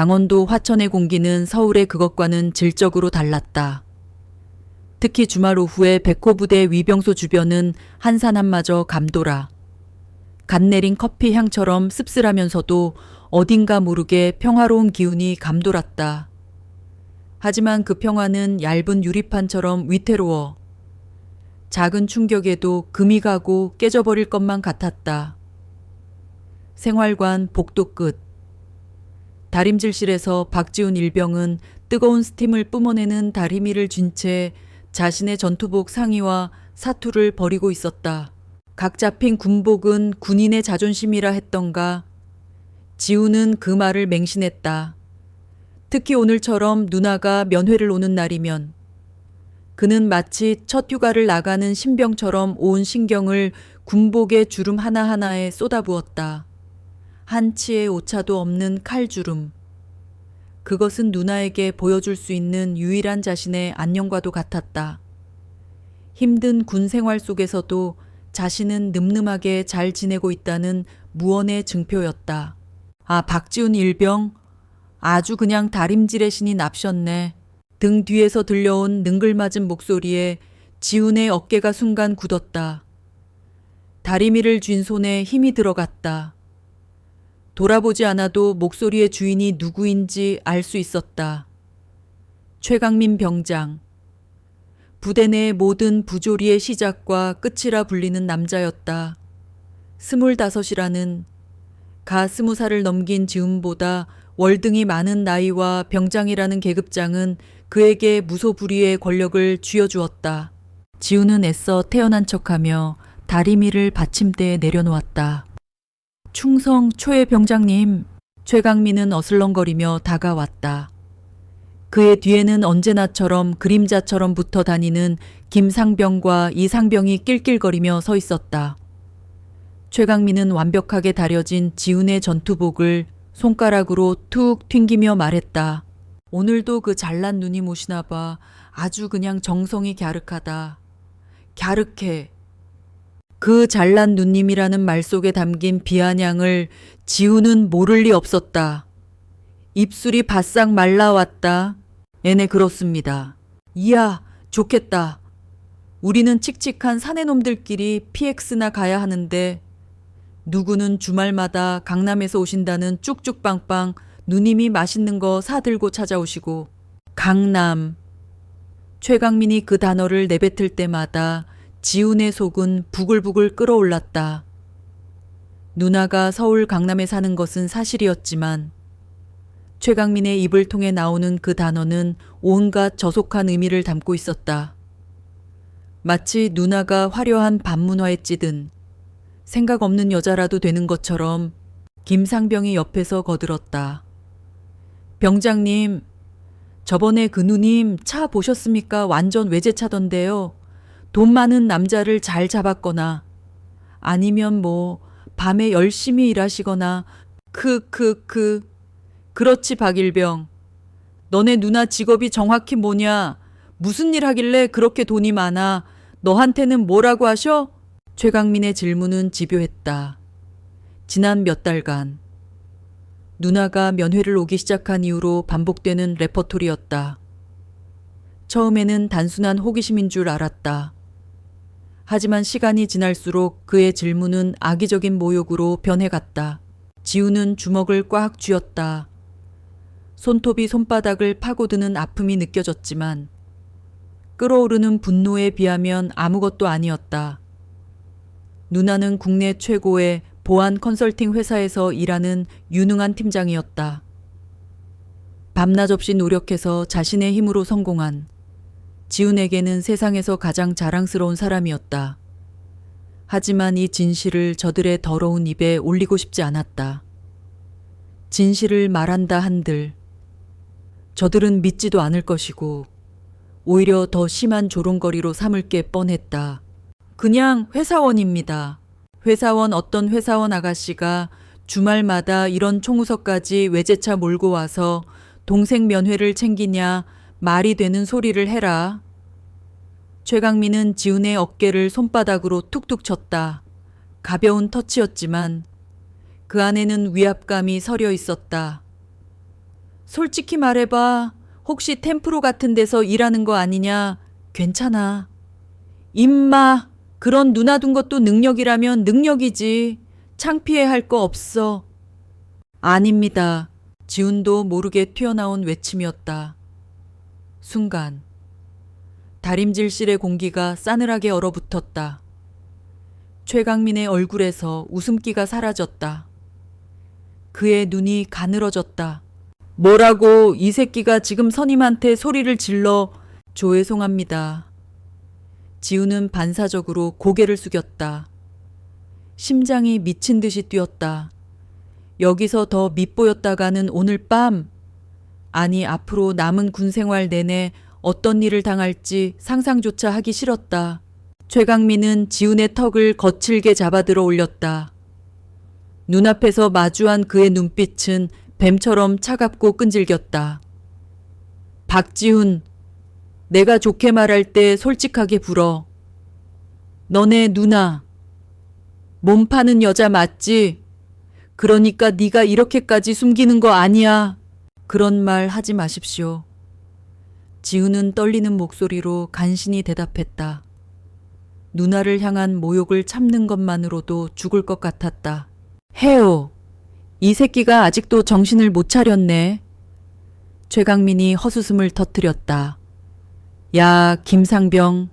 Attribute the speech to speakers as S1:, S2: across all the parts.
S1: 강원도 화천의 공기는 서울의 그것과는 질적으로 달랐다. 특히 주말 오후에 백호부대 위병소 주변은 한산함마저 감돌아. 갓 내린 커피 향처럼 씁쓸하면서도 어딘가 모르게 평화로운 기운이 감돌았다. 하지만 그 평화는 얇은 유리판처럼 위태로워. 작은 충격에도 금이 가고 깨져버릴 것만 같았다. 생활관 복도 끝. 다림질실에서 박지훈 일병은 뜨거운 스팀을 뿜어내는 다리미를 쥔 채 자신의 전투복 상의와 사투를 버리고 있었다. 각 잡힌 군복은 군인의 자존심이라 했던가. 지우는 그 말을 맹신했다. 특히 오늘처럼 누나가 면회를 오는 날이면 그는 마치 첫 휴가를 나가는 신병처럼 온 신경을 군복의 주름 하나하나에 쏟아부었다. 한 치의 오차도 없는 칼주름. 그것은 누나에게 보여줄 수 있는 유일한 자신의 안녕과도 같았다. 힘든 군 생활 속에서도 자신은 늠름하게 잘 지내고 있다는 무언의 증표였다. 아, 박지훈 일병? 아주 그냥 다림질의 신이 납셨네. 등 뒤에서 들려온 능글맞은 목소리에 지훈의 어깨가 순간 굳었다. 다리미를 쥔 손에 힘이 들어갔다. 돌아보지 않아도 목소리의 주인이 누구인지 알 수 있었다. 최강민 병장. 부대 내 모든 부조리의 시작과 끝이라 불리는 남자였다. 25이라는 가 20살을 넘긴 지훈보다 월등히 많은 나이와 병장이라는 계급장은 그에게 무소불위의 권력을 쥐어주었다. 지훈은 애써 태어난 척하며 다리미를 받침대에 내려놓았다. 충성 초의 병장님. 최강민은 어슬렁거리며 다가왔다. 그의 뒤에는 언제나처럼 그림자처럼 붙어 다니는 김상병과 이상병이 낄낄거리며 서 있었다. 최강민은 완벽하게 다려진 지훈의 전투복을 손가락으로 툭 튕기며 말했다. 오늘도 그 잘난 누님 오시나 봐. 아주 그냥 정성이 갸륵하다. 갸륵해. 그 잘난 누님이라는 말 속에 담긴 비아냥을 지훈은 모를 리 없었다. 입술이 바싹 말라왔다. 네네 그렇습니다. 이야 좋겠다. 우리는 칙칙한 사내놈들끼리 PX나 가야 하는데 누구는 주말마다 강남에서 오신다는 쭉쭉빵빵 누님이 맛있는 거 사들고 찾아오시고. 강남. 최강민이 그 단어를 내뱉을 때마다 지훈의 속은 부글부글 끓어올랐다. 누나가 서울 강남에 사는 것은 사실이었지만 최강민의 입을 통해 나오는 그 단어는 온갖 저속한 의미를 담고 있었다. 마치 누나가 화려한 반문화에 찌든 생각 없는 여자라도 되는 것처럼 김상병이 옆에서 거들었다. 병장님, 저번에 그 누님 차 보셨습니까? 완전 외제차던데요. 돈 많은 남자를 잘 잡았거나 아니면 뭐 밤에 열심히 일하시거나 그렇지 박일병. 너네 누나 직업이 정확히 뭐냐? 무슨 일 하길래 그렇게 돈이 많아? 너한테는 뭐라고 하셔? 최강민의 질문은 집요했다. 지난 몇 달간 누나가 면회를 오기 시작한 이후로 반복되는 레퍼토리였다. 처음에는 단순한 호기심인 줄 알았다. 하지만 시간이 지날수록 그의 질문은 악의적인 모욕으로 변해갔다. 지우는 주먹을 꽉 쥐었다. 손톱이 손바닥을 파고드는 아픔이 느껴졌지만 끓어오르는 분노에 비하면 아무것도 아니었다. 누나는 국내 최고의 보안 컨설팅 회사에서 일하는 유능한 팀장이었다. 밤낮 없이 노력해서 자신의 힘으로 성공한 지훈에게는 세상에서 가장 자랑스러운 사람이었다. 하지만 이 진실을 저들의 더러운 입에 올리고 싶지 않았다. 진실을 말한다 한들 저들은 믿지도 않을 것이고 오히려 더 심한 조롱거리로 삼을 게 뻔했다. 그냥 회사원입니다. 회사원 어떤 회사원 아가씨가 주말마다 이런 총우석까지 외제차 몰고 와서 동생 면회를 챙기냐 말이 되는 소리를 해라. 최강민은 지훈의 어깨를 손바닥으로 툭툭 쳤다. 가벼운 터치였지만 그 안에는 위압감이 서려 있었다. 솔직히 말해봐. 혹시 템프로 같은 데서 일하는 거 아니냐? 괜찮아. 임마, 그런 누나 둔 것도 능력이라면 능력이지. 창피해 할 거 없어. 아닙니다. 지훈도 모르게 튀어나온 외침이었다. 순간 다림질실의 공기가 싸늘하게 얼어붙었다. 최강민의 얼굴에서 웃음기가 사라졌다. 그의 눈이 가늘어졌다. 뭐라고 이 새끼가 지금 선임한테 소리를 질러. 죄송합니다. 지우는 반사적으로 고개를 숙였다. 심장이 미친 듯이 뛰었다. 여기서 더 밉보였다가는 오늘 밤, 아니 앞으로 남은 군 생활 내내 어떤 일을 당할지 상상조차 하기 싫었다. 최강민은 지훈의 턱을 거칠게 잡아들어 올렸다. 눈앞에서 마주한 그의 눈빛은 뱀처럼 차갑고 끈질겼다. 박지훈, 내가 좋게 말할 때 솔직하게 불어. 너네 누나, 몸 파는 여자 맞지? 그러니까 네가 이렇게까지 숨기는 거 아니야. 그런 말 하지 마십시오. 지훈은 떨리는 목소리로 간신히 대답했다. 누나를 향한 모욕을 참는 것만으로도 죽을 것 같았다. 해요. 이 새끼가 아직도 정신을 못 차렸네. 최강민이 헛웃음을 터뜨렸다. 야, 김상병.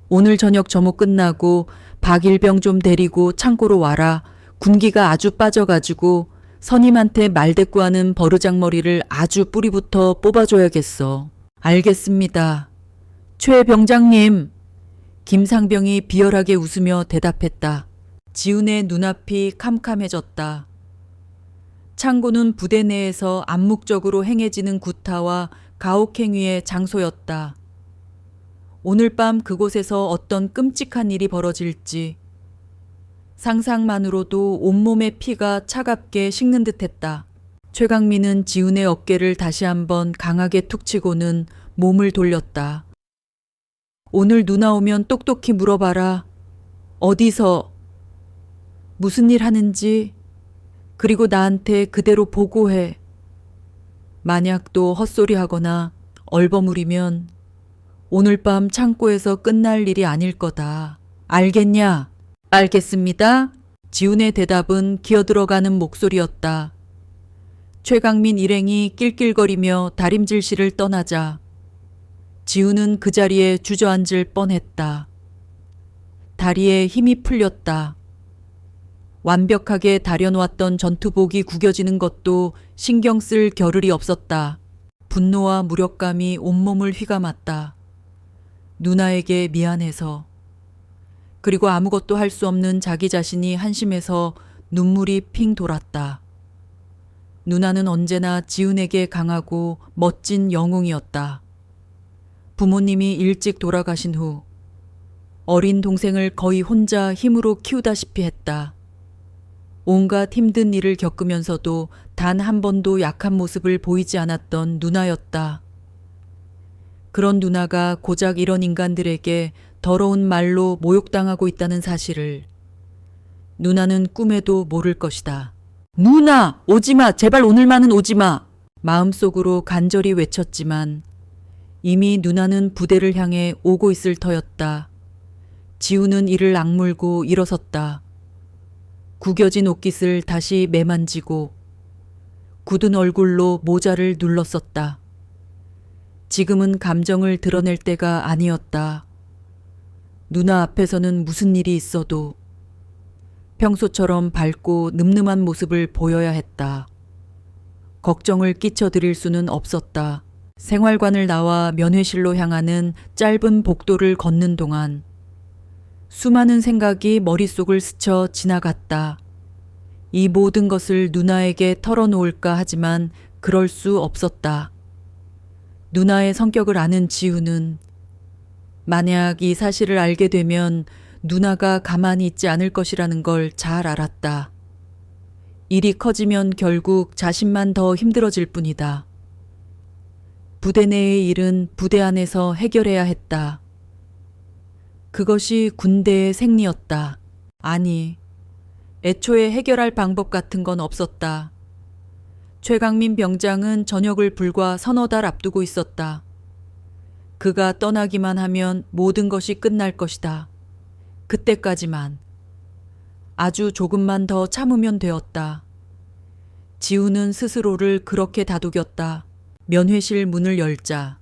S1: 오늘 저녁 점호 끝나고 박일병 좀 데리고 창고로 와라. 군기가 아주 빠져가지고 선임한테 말대꾸하는 버르장머리를 아주 뿌리부터 뽑아줘야겠어. 알겠습니다. 최 병장님. 김상병이 비열하게 웃으며 대답했다. 지훈의 눈앞이 캄캄해졌다. 창고는 부대 내에서 암묵적으로 행해지는 구타와 가혹행위의 장소였다. 오늘 밤 그곳에서 어떤 끔찍한 일이 벌어질지 상상만으로도 온몸의 피가 차갑게 식는 듯했다. 최강민은 지훈의 어깨를 다시 한번 강하게 툭 치고는 몸을 돌렸다. 오늘 누나 오면 똑똑히 물어봐라. 어디서, 무슨 일 하는지, 그리고 나한테 그대로 보고해. 만약 또 헛소리하거나 얼버무리면 오늘 밤 창고에서 끝날 일이 아닐 거다. 알겠냐? 알겠습니다. 지훈의 대답은 기어들어가는 목소리였다. 최강민 일행이 낄낄거리며 다림질실을 떠나자 지훈은 그 자리에 주저앉을 뻔했다. 다리에 힘이 풀렸다. 완벽하게 다려놓았던 전투복이 구겨지는 것도 신경 쓸 겨를이 없었다. 분노와 무력감이 온몸을 휘감았다. 누나에게 미안해서, 그리고 아무것도 할 수 없는 자기 자신이 한심해서 눈물이 핑 돌았다. 누나는 언제나 지훈에게 강하고 멋진 영웅이었다. 부모님이 일찍 돌아가신 후 어린 동생을 거의 혼자 힘으로 키우다시피 했다. 온갖 힘든 일을 겪으면서도 단 한 번도 약한 모습을 보이지 않았던 누나였다. 그런 누나가 고작 이런 인간들에게 더러운 말로 모욕당하고 있다는 사실을 누나는 꿈에도 모를 것이다. 누나! 오지마! 제발 오늘만은 오지마! 마음속으로 간절히 외쳤지만 이미 누나는 부대를 향해 오고 있을 터였다. 지우는 이를 악물고 일어섰다. 구겨진 옷깃을 다시 매만지고 굳은 얼굴로 모자를 눌렀었다. 지금은 감정을 드러낼 때가 아니었다. 누나 앞에서는 무슨 일이 있어도 평소처럼 밝고 늠름한 모습을 보여야 했다. 걱정을 끼쳐드릴 수는 없었다. 생활관을 나와 면회실로 향하는 짧은 복도를 걷는 동안 수많은 생각이 머릿속을 스쳐 지나갔다. 이 모든 것을 누나에게 털어놓을까 하지만 그럴 수 없었다. 누나의 성격을 아는 지우는 만약 이 사실을 알게 되면 누나가 가만히 있지 않을 것이라는 걸 잘 알았다. 일이 커지면 결국 자신만 더 힘들어질 뿐이다. 부대 내의 일은 부대 안에서 해결해야 했다. 그것이 군대의 생리였다. 아니, 애초에 해결할 방법 같은 건 없었다. 최강민 병장은 전역을 불과 서너 달 앞두고 있었다. 그가 떠나기만 하면 모든 것이 끝날 것이다. 그때까지만. 아주 조금만 더 참으면 되었다. 지우는 스스로를 그렇게 다독였다. 면회실 문을 열자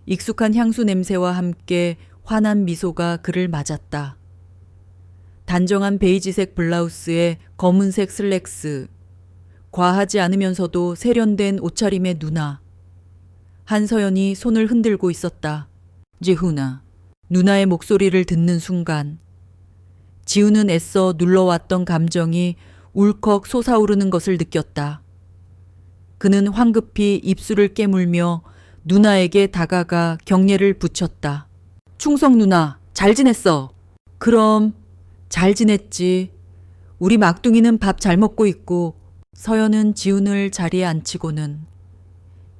S1: 익숙한 향수 냄새와 함께 환한 미소가 그를 맞았다. 단정한 베이지색 블라우스에 검은색 슬랙스, 과하지 않으면서도 세련된 옷차림의 누나. 한서연이 손을 흔들고 있었다. 지훈아. 누나의 목소리를 듣는 순간 지훈은 애써 눌러왔던 감정이 울컥 솟아오르는 것을 느꼈다. 그는 황급히 입술을 깨물며 누나에게 다가가 경례를 붙였다. 충성 누나, 잘 지냈어. 그럼 잘 지냈지. 우리 막둥이는 밥 잘 먹고 있고. 서연은 지훈을 자리에 앉히고는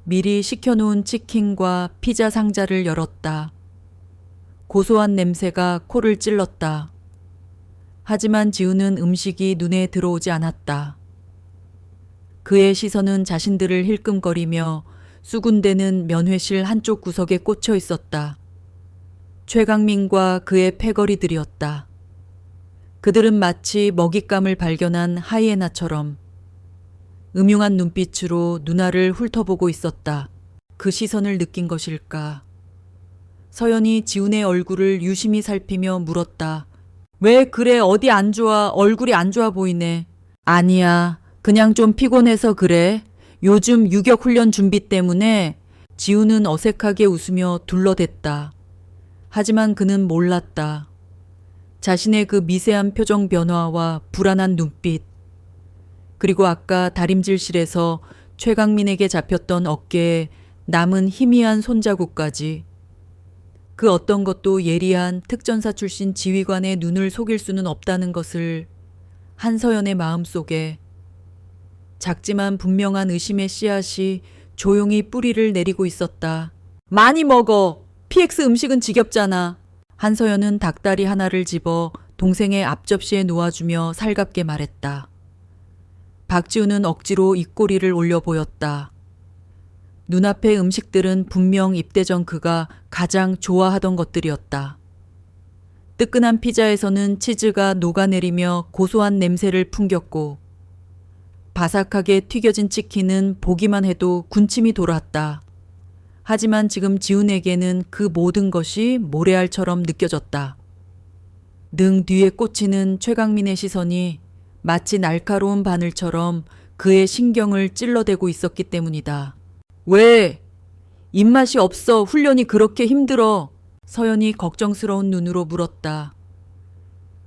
S1: 미리 시켜놓은 치킨과 피자 상자를 열었다. 고소한 냄새가 코를 찔렀다. 하지만 지훈은 음식이 눈에 들어오지 않았다. 그의 시선은 자신들을 힐끔거리며 수군대는 면회실 한쪽 구석에 꽂혀 있었다. 최강민과 그의 패거리들이었다. 그들은 마치 먹잇감을 발견한 하이에나처럼 음흉한 눈빛으로 누나를 훑어보고 있었다. 그 시선을 느낀 것일까? 서연이 지훈의 얼굴을 유심히 살피며 물었다. 왜 그래? 어디 안 좋아? 얼굴이 안 좋아 보이네. 아니야. 그냥 좀 피곤해서 그래. 요즘 유격 훈련 준비 때문에. 지훈은 어색하게 웃으며 둘러댔다. 하지만 그는 몰랐다. 자신의 그 미세한 표정 변화와 불안한 눈빛, 그리고 아까 다림질실에서 최강민에게 잡혔던 어깨에 남은 희미한 손자국까지. 그 어떤 것도 예리한 특전사 출신 지휘관의 눈을 속일 수는 없다는 것을 한서연의 마음속에 작지만 분명한 의심의 씨앗이 조용히 뿌리를 내리고 있었다. 많이 먹어. PX 음식은 지겹잖아. 한서연은 닭다리 하나를 집어 동생의 앞접시에 놓아주며 살갑게 말했다. 박지훈은 억지로 입꼬리를 올려 보였다. 눈앞의 음식들은 분명 입대 전 그가 가장 좋아하던 것들이었다. 뜨끈한 피자에서는 치즈가 녹아내리며 고소한 냄새를 풍겼고 바삭하게 튀겨진 치킨은 보기만 해도 군침이 돌았다. 하지만 지금 지훈에게는 그 모든 것이 모래알처럼 느껴졌다. 능 뒤에 꽂히는 최강민의 시선이 마치 날카로운 바늘처럼 그의 신경을 찔러대고 있었기 때문이다. 왜? 입맛이 없어. 훈련이 그렇게 힘들어. 서연이 걱정스러운 눈으로 물었다.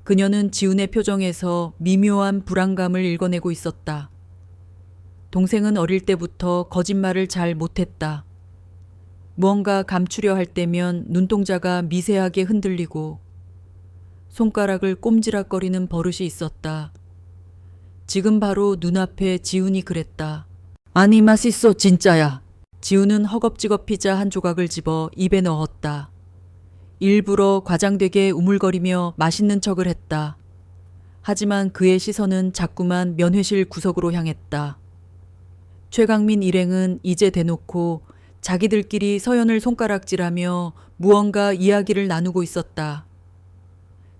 S1: 그녀는 지훈의 표정에서 미묘한 불안감을 읽어내고 있었다. 동생은 어릴 때부터 거짓말을 잘 못했다. 무언가 감추려 할 때면 눈동자가 미세하게 흔들리고 손가락을 꼼지락거리는 버릇이 있었다. 지금 바로 눈앞에 지훈이 그랬다. 아니 맛있어 진짜야. 지훈은 허겁지겁 피자 한 조각을 집어 입에 넣었다. 일부러 과장되게 우물거리며 맛있는 척을 했다. 하지만 그의 시선은 자꾸만 면회실 구석으로 향했다. 최강민 일행은 이제 대놓고 자기들끼리 서연을 손가락질하며 무언가 이야기를 나누고 있었다.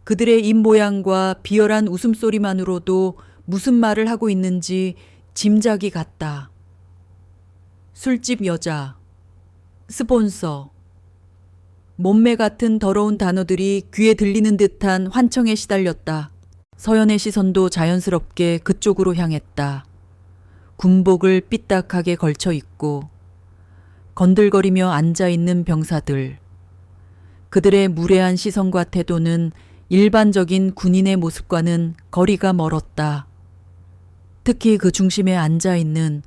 S1: 그들의 입모양과 비열한 웃음소리만으로도 무슨 말을 하고 있는지 짐작이 갔다. 술집 여자, 스폰서, 몸매 같은 더러운 단어들이 귀에 들리는 듯한 환청에 시달렸다. 서연의 시선도 자연스럽게 그쪽으로 향했다. 군복을 삐딱하게 걸쳐 입고 건들거리며 앉아있는 병사들. 그들의 무례한 시선과 태도는 일반적인 군인의 모습과는 거리가 멀었다. 특히 그 중심에 앉아있는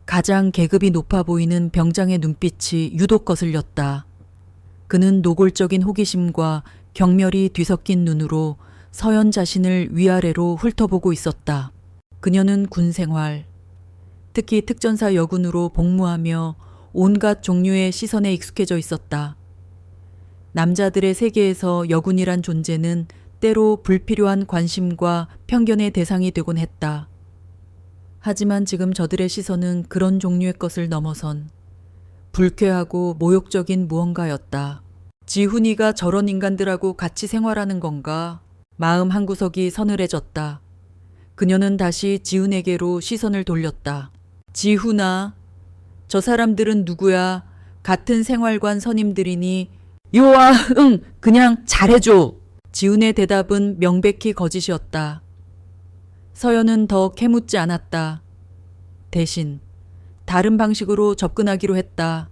S1: 가장 계급이 높아 보이는 병장의 눈빛이 유독 거슬렸다. 그는 노골적인 호기심과 경멸이 뒤섞인 눈으로 서연 자신을 위아래로 훑어보고 있었다. 그녀는 군 생활, 특히 특전사 여군으로 복무하며 온갖 종류의 시선에 익숙해져 있었다. 남자들의 세계에서 여군이란 존재는 때로 불필요한 관심과 편견의 대상이 되곤 했다. 하지만 지금 저들의 시선은 그런 종류의 것을 넘어선 불쾌하고 모욕적인 무언가였다. 지훈이가 저런 인간들하고 같이 생활하는 건가? 마음 한구석이 서늘해졌다. 그녀는 다시 지훈에게로 시선을 돌렸다. 지훈아, 저 사람들은 누구야? 같은 생활관 선임들이니 요아, 응, 그냥 잘해줘. 지훈의 대답은 명백히 거짓이었다. 서연은 더 캐묻지 않았다. 대신 다른 방식으로 접근하기로 했다.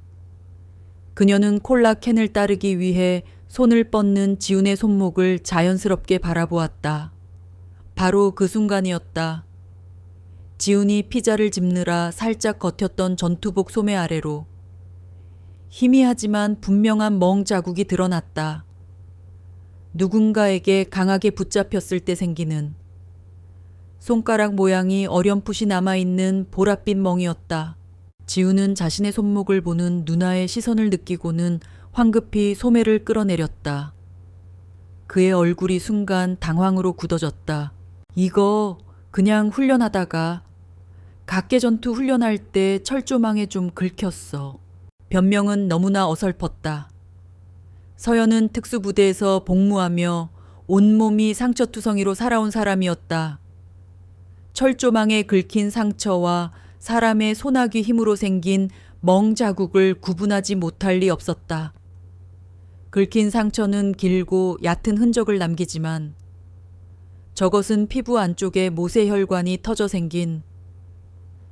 S1: 그녀는 콜라 캔을 따르기 위해 손을 뻗는 지훈의 손목을 자연스럽게 바라보았다. 바로 그 순간이었다. 지훈이 피자를 집느라 살짝 겉였던 전투복 소매 아래로 희미하지만 분명한 멍 자국이 드러났다. 누군가에게 강하게 붙잡혔을 때 생기는 손가락 모양이 어렴풋이 남아있는 보랏빛 멍이었다. 지훈은 자신의 손목을 보는 누나의 시선을 느끼고는 황급히 소매를 끌어내렸다. 그의 얼굴이 순간 당황으로 굳어졌다. 이거 그냥 훈련하다가 각계전투 훈련할 때 철조망에 좀 긁혔어. 변명은 너무나 어설펐다. 서연은 특수부대에서 복무하며 온몸이 상처투성이로 살아온 사람이었다. 철조망에 긁힌 상처와 사람의 소나기 힘으로 생긴 멍 자국을 구분하지 못할 리 없었다. 긁힌 상처는 길고 얕은 흔적을 남기지만 저것은 피부 안쪽에 모세혈관이 터져 생긴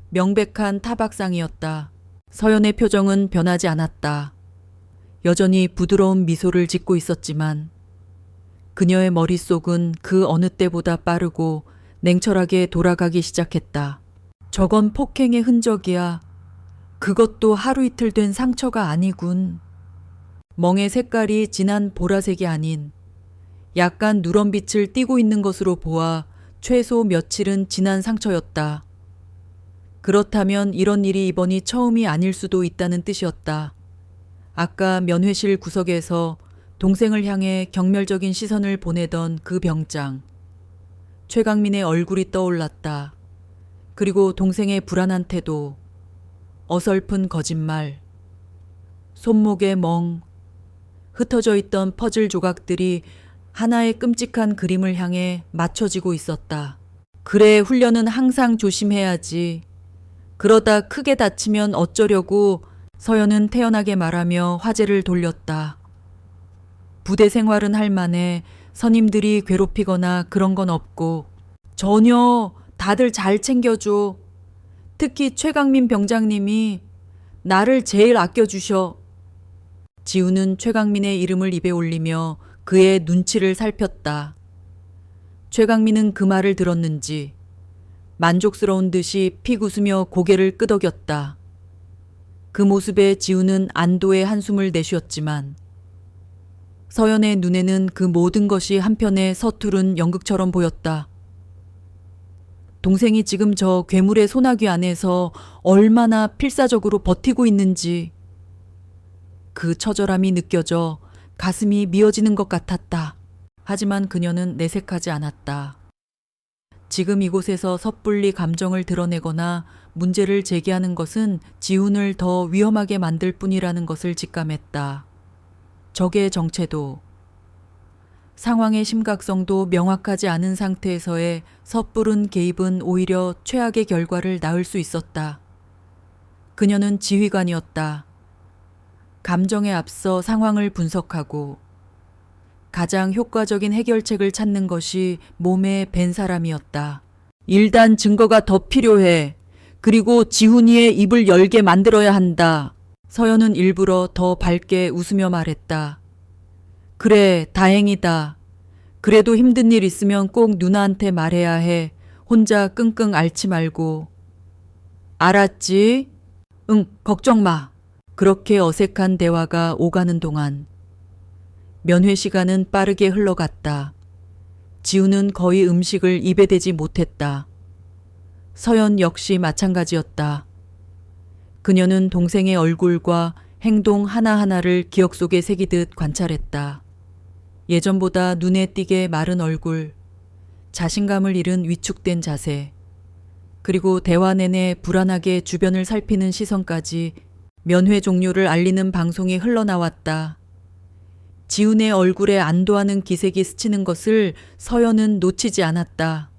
S1: 명백한 타박상이었다. 서연의 표정은 변하지 않았다. 여전히 부드러운 미소를 짓고 있었지만 그녀의 머릿속은 그 어느 때보다 빠르고 냉철하게 돌아가기 시작했다. 저건 폭행의 흔적이야. 그것도 하루 이틀 된 상처가 아니군. 멍의 색깔이 진한 보라색이 아닌 약간 누런빛을 띠고 있는 것으로 보아 최소 며칠은 지난 상처였다. 그렇다면 이런 일이 이번이 처음이 아닐 수도 있다는 뜻이었다. 아까 면회실 구석에서 동생을 향해 경멸적인 시선을 보내던 그 병장. 최강민의 얼굴이 떠올랐다. 그리고 동생의 불안한 태도, 어설픈 거짓말, 손목의 멍, 흩어져 있던 퍼즐 조각들이 하나의 끔찍한 그림을 향해 맞춰지고 있었다. 그래, 훈련은 항상 조심해야지. 그러다 크게 다치면 어쩌려고. 서연은 태연하게 말하며 화제를 돌렸다. 부대 생활은 할 만해. 선임들이 괴롭히거나 그런 건 없고. 전혀. 다들 잘 챙겨줘. 특히 최강민 병장님이 나를 제일 아껴주셔. 지우는 최강민의 이름을 입에 올리며 그의 눈치를 살폈다. 최강민은 그 말을 들었는지 만족스러운 듯이 픽 웃으며 고개를 끄덕였다. 그 모습에 지우는 안도의 한숨을 내쉬었지만 서연의 눈에는 그 모든 것이 한편의 서투른 연극처럼 보였다. 동생이 지금 저 괴물의 소나귀 안에서 얼마나 필사적으로 버티고 있는지 그 처절함이 느껴져 가슴이 미어지는 것 같았다. 하지만 그녀는 내색하지 않았다. 지금 이곳에서 섣불리 감정을 드러내거나 문제를 제기하는 것은 지훈을 더 위험하게 만들 뿐이라는 것을 직감했다. 적의 정체도 상황의 심각성도 명확하지 않은 상태에서의 섣부른 개입은 오히려 최악의 결과를 낳을 수 있었다. 그녀는 지휘관이었다. 감정에 앞서 상황을 분석하고 가장 효과적인 해결책을 찾는 것이 몸에 밴 사람이었다. 일단 증거가 더 필요해. 그리고 지훈이의 입을 열게 만들어야 한다. 서연은 일부러 더 밝게 웃으며 말했다. 그래, 다행이다. 그래도 힘든 일 있으면 꼭 누나한테 말해야 해. 혼자 끙끙 앓지 말고. 알았지? 응, 걱정 마. 그렇게 어색한 대화가 오가는 동안 면회 시간은 빠르게 흘러갔다. 지우는 거의 음식을 입에 대지 못했다. 서연 역시 마찬가지였다. 그녀는 동생의 얼굴과 행동 하나하나를 기억 속에 새기듯 관찰했다. 예전보다 눈에 띄게 마른 얼굴, 자신감을 잃은 위축된 자세, 그리고 대화 내내 불안하게 주변을 살피는 시선까지 면회 종료를 알리는 방송이 흘러나왔다. 지훈의 얼굴에 안도하는 기색이 스치는 것을 서연은 놓치지 않았다.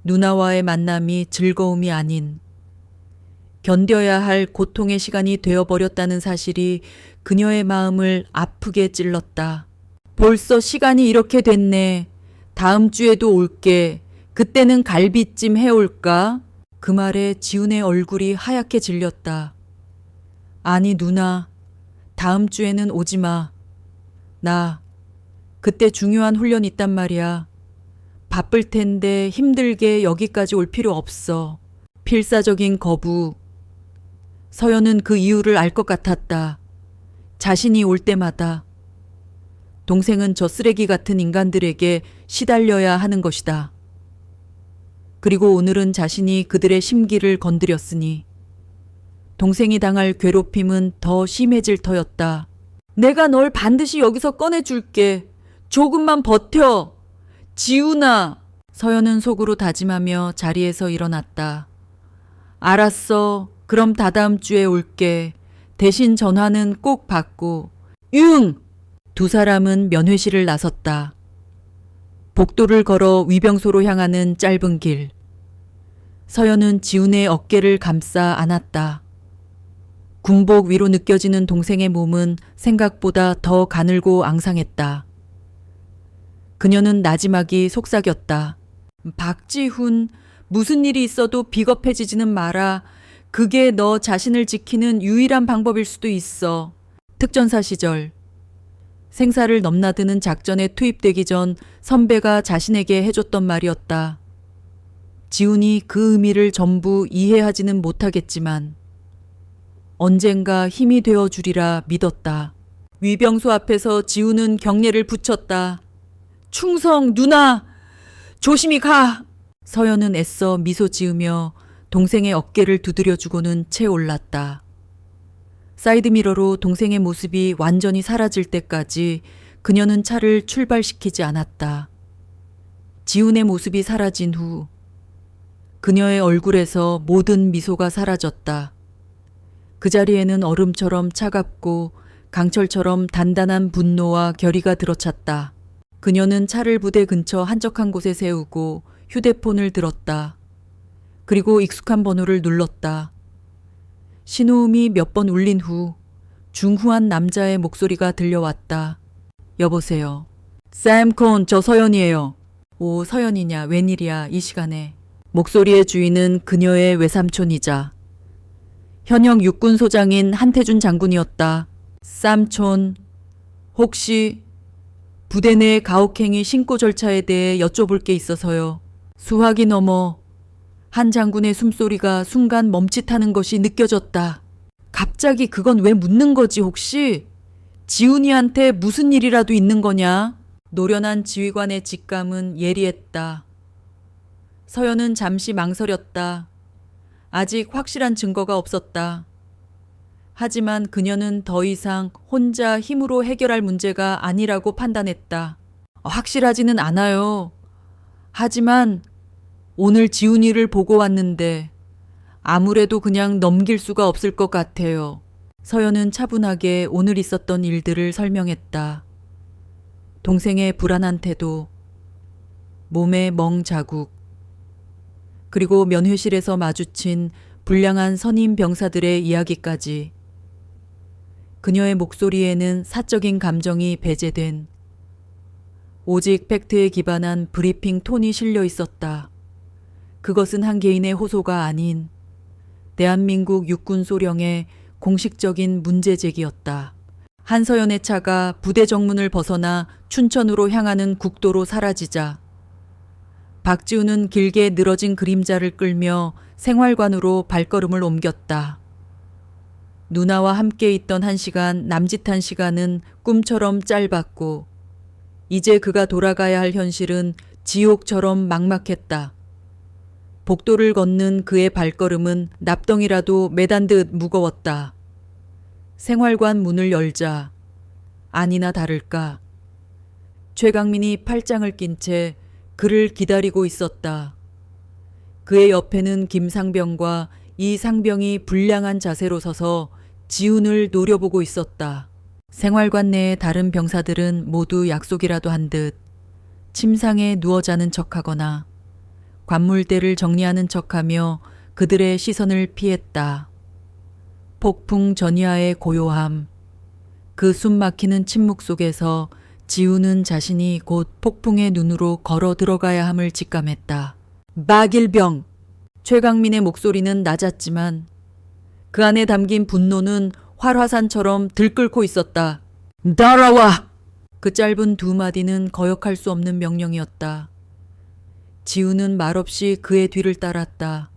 S1: 누나와의 만남이 즐거움이 아닌 견뎌야 할 고통의 시간이 되어버렸다는 사실이 그녀의 마음을 아프게 찔렀다. 벌써 시간이 이렇게 됐네. 다음 주에도 올게. 그때는 갈비찜 해올까? 그 말에 지훈의 얼굴이 하얗게 질렸다. 아니 누나, 다음 주에는 오지 마. 나 그때 중요한 훈련 있단 말이야. 바쁠 텐데 힘들게 여기까지 올 필요 없어. 필사적인 거부. 서연은 그 이유를 알 것 같았다. 자신이 올 때마다 동생은 저 쓰레기 같은 인간들에게 시달려야 하는 것이다. 그리고 오늘은 자신이 그들의 심기를 건드렸으니 동생이 당할 괴롭힘은 더 심해질 터였다. 내가 널 반드시 여기서 꺼내줄게. 조금만 버텨. 지훈아. 서연은 속으로 다짐하며 자리에서 일어났다. 알았어. 그럼 다다음 주에 올게. 대신 전화는 꼭 받고. 융! 두 사람은 면회실을 나섰다. 복도를 걸어 위병소로 향하는 짧은 길. 서연은 지훈의 어깨를 감싸 안았다. 군복 위로 느껴지는 동생의 몸은 생각보다 더 가늘고 앙상했다. 그녀는 나지막이 속삭였다. 박지훈, 무슨 일이 있어도 비겁해지지는 마라. 그게 너 자신을 지키는 유일한 방법일 수도 있어. 특전사 시절 생사를 넘나드는 작전에 투입되기 전 선배가 자신에게 해줬던 말이었다. 지훈이 그 의미를 전부 이해하지는 못하겠지만 언젠가 힘이 되어주리라 믿었다. 위병소 앞에서 지훈은 경례를 붙였다. 충성 누나! 조심히 가! 서연은 애써 미소 지으며 동생의 어깨를 두드려주고는 채 올랐다. 사이드미러로 동생의 모습이 완전히 사라질 때까지 그녀는 차를 출발시키지 않았다. 지훈의 모습이 사라진 후 그녀의 얼굴에서 모든 미소가 사라졌다. 그 자리에는 얼음처럼 차갑고 강철처럼 단단한 분노와 결의가 들어찼다. 그녀는 차를 부대 근처 한적한 곳에 세우고 휴대폰을 들었다. 그리고 익숙한 번호를 눌렀다. 신호음이 몇 번 울린 후 중후한 남자의 목소리가 들려왔다. 여보세요. 샘콘, 저 서연이에요. 오, 서연이냐, 웬일이야, 이 시간에. 목소리의 주인은 그녀의 외삼촌이자 현역 육군소장인 한태준 장군이었다. 삼촌, 혹시 부대 내 가혹행위 신고 절차에 대해 여쭤볼 게 있어서요. 수화기 넘어 한 장군의 숨소리가 순간 멈칫하는 것이 느껴졌다. 갑자기 그건 왜 묻는 거지 혹시? 지훈이한테 무슨 일이라도 있는 거냐? 노련한 지휘관의 직감은 예리했다. 서연은 잠시 망설였다. 아직 확실한 증거가 없었다. 하지만 그녀는 더 이상 혼자 힘으로 해결할 문제가 아니라고 판단했다. 확실하지는 않아요. 하지만 오늘 지훈이를 보고 왔는데 아무래도 그냥 넘길 수가 없을 것 같아요. 서연은 차분하게 오늘 있었던 일들을 설명했다. 동생의 불안한 태도, 몸의 멍 자국, 그리고 면회실에서 마주친 불량한 선임 병사들의 이야기까지. 그녀의 목소리에는 사적인 감정이 배제된 오직 팩트에 기반한 브리핑 톤이 실려 있었다. 그것은 한 개인의 호소가 아닌 대한민국 육군 소령의 공식적인 문제 제기였다. 한서연의 차가 부대 정문을 벗어나 춘천으로 향하는 국도로 사라지자 박지훈은 길게 늘어진 그림자를 끌며 생활관으로 발걸음을 옮겼다. 누나와 함께 있던 1시간 남짓한 시간은 꿈처럼 짧았고 이제 그가 돌아가야 할 현실은 지옥처럼 막막했다. 복도를 걷는 그의 발걸음은 납덩이라도 매단 듯 무거웠다. 생활관 문을 열자 아니나 다를까 최강민이 팔짱을 낀 채 그를 기다리고 있었다. 그의 옆에는 김상병과 이상병이 불량한 자세로 서서 지훈을 노려보고 있었다. 생활관 내의 다른 병사들은 모두 약속이라도 한 듯 침상에 누워 자는 척하거나 관물대를 정리하는 척하며 그들의 시선을 피했다. 폭풍 전야의 고요함, 그 숨막히는 침묵 속에서 지우는 자신이 곧 폭풍의 눈으로 걸어 들어가야 함을 직감했다. 마길병! 최강민의 목소리는 낮았지만 그 안에 담긴 분노는 활화산처럼 들끓고 있었다. 날아와! 그 짧은 두 마디는 거역할 수 없는 명령이었다. 지우는 말없이 그의 뒤를 따랐다.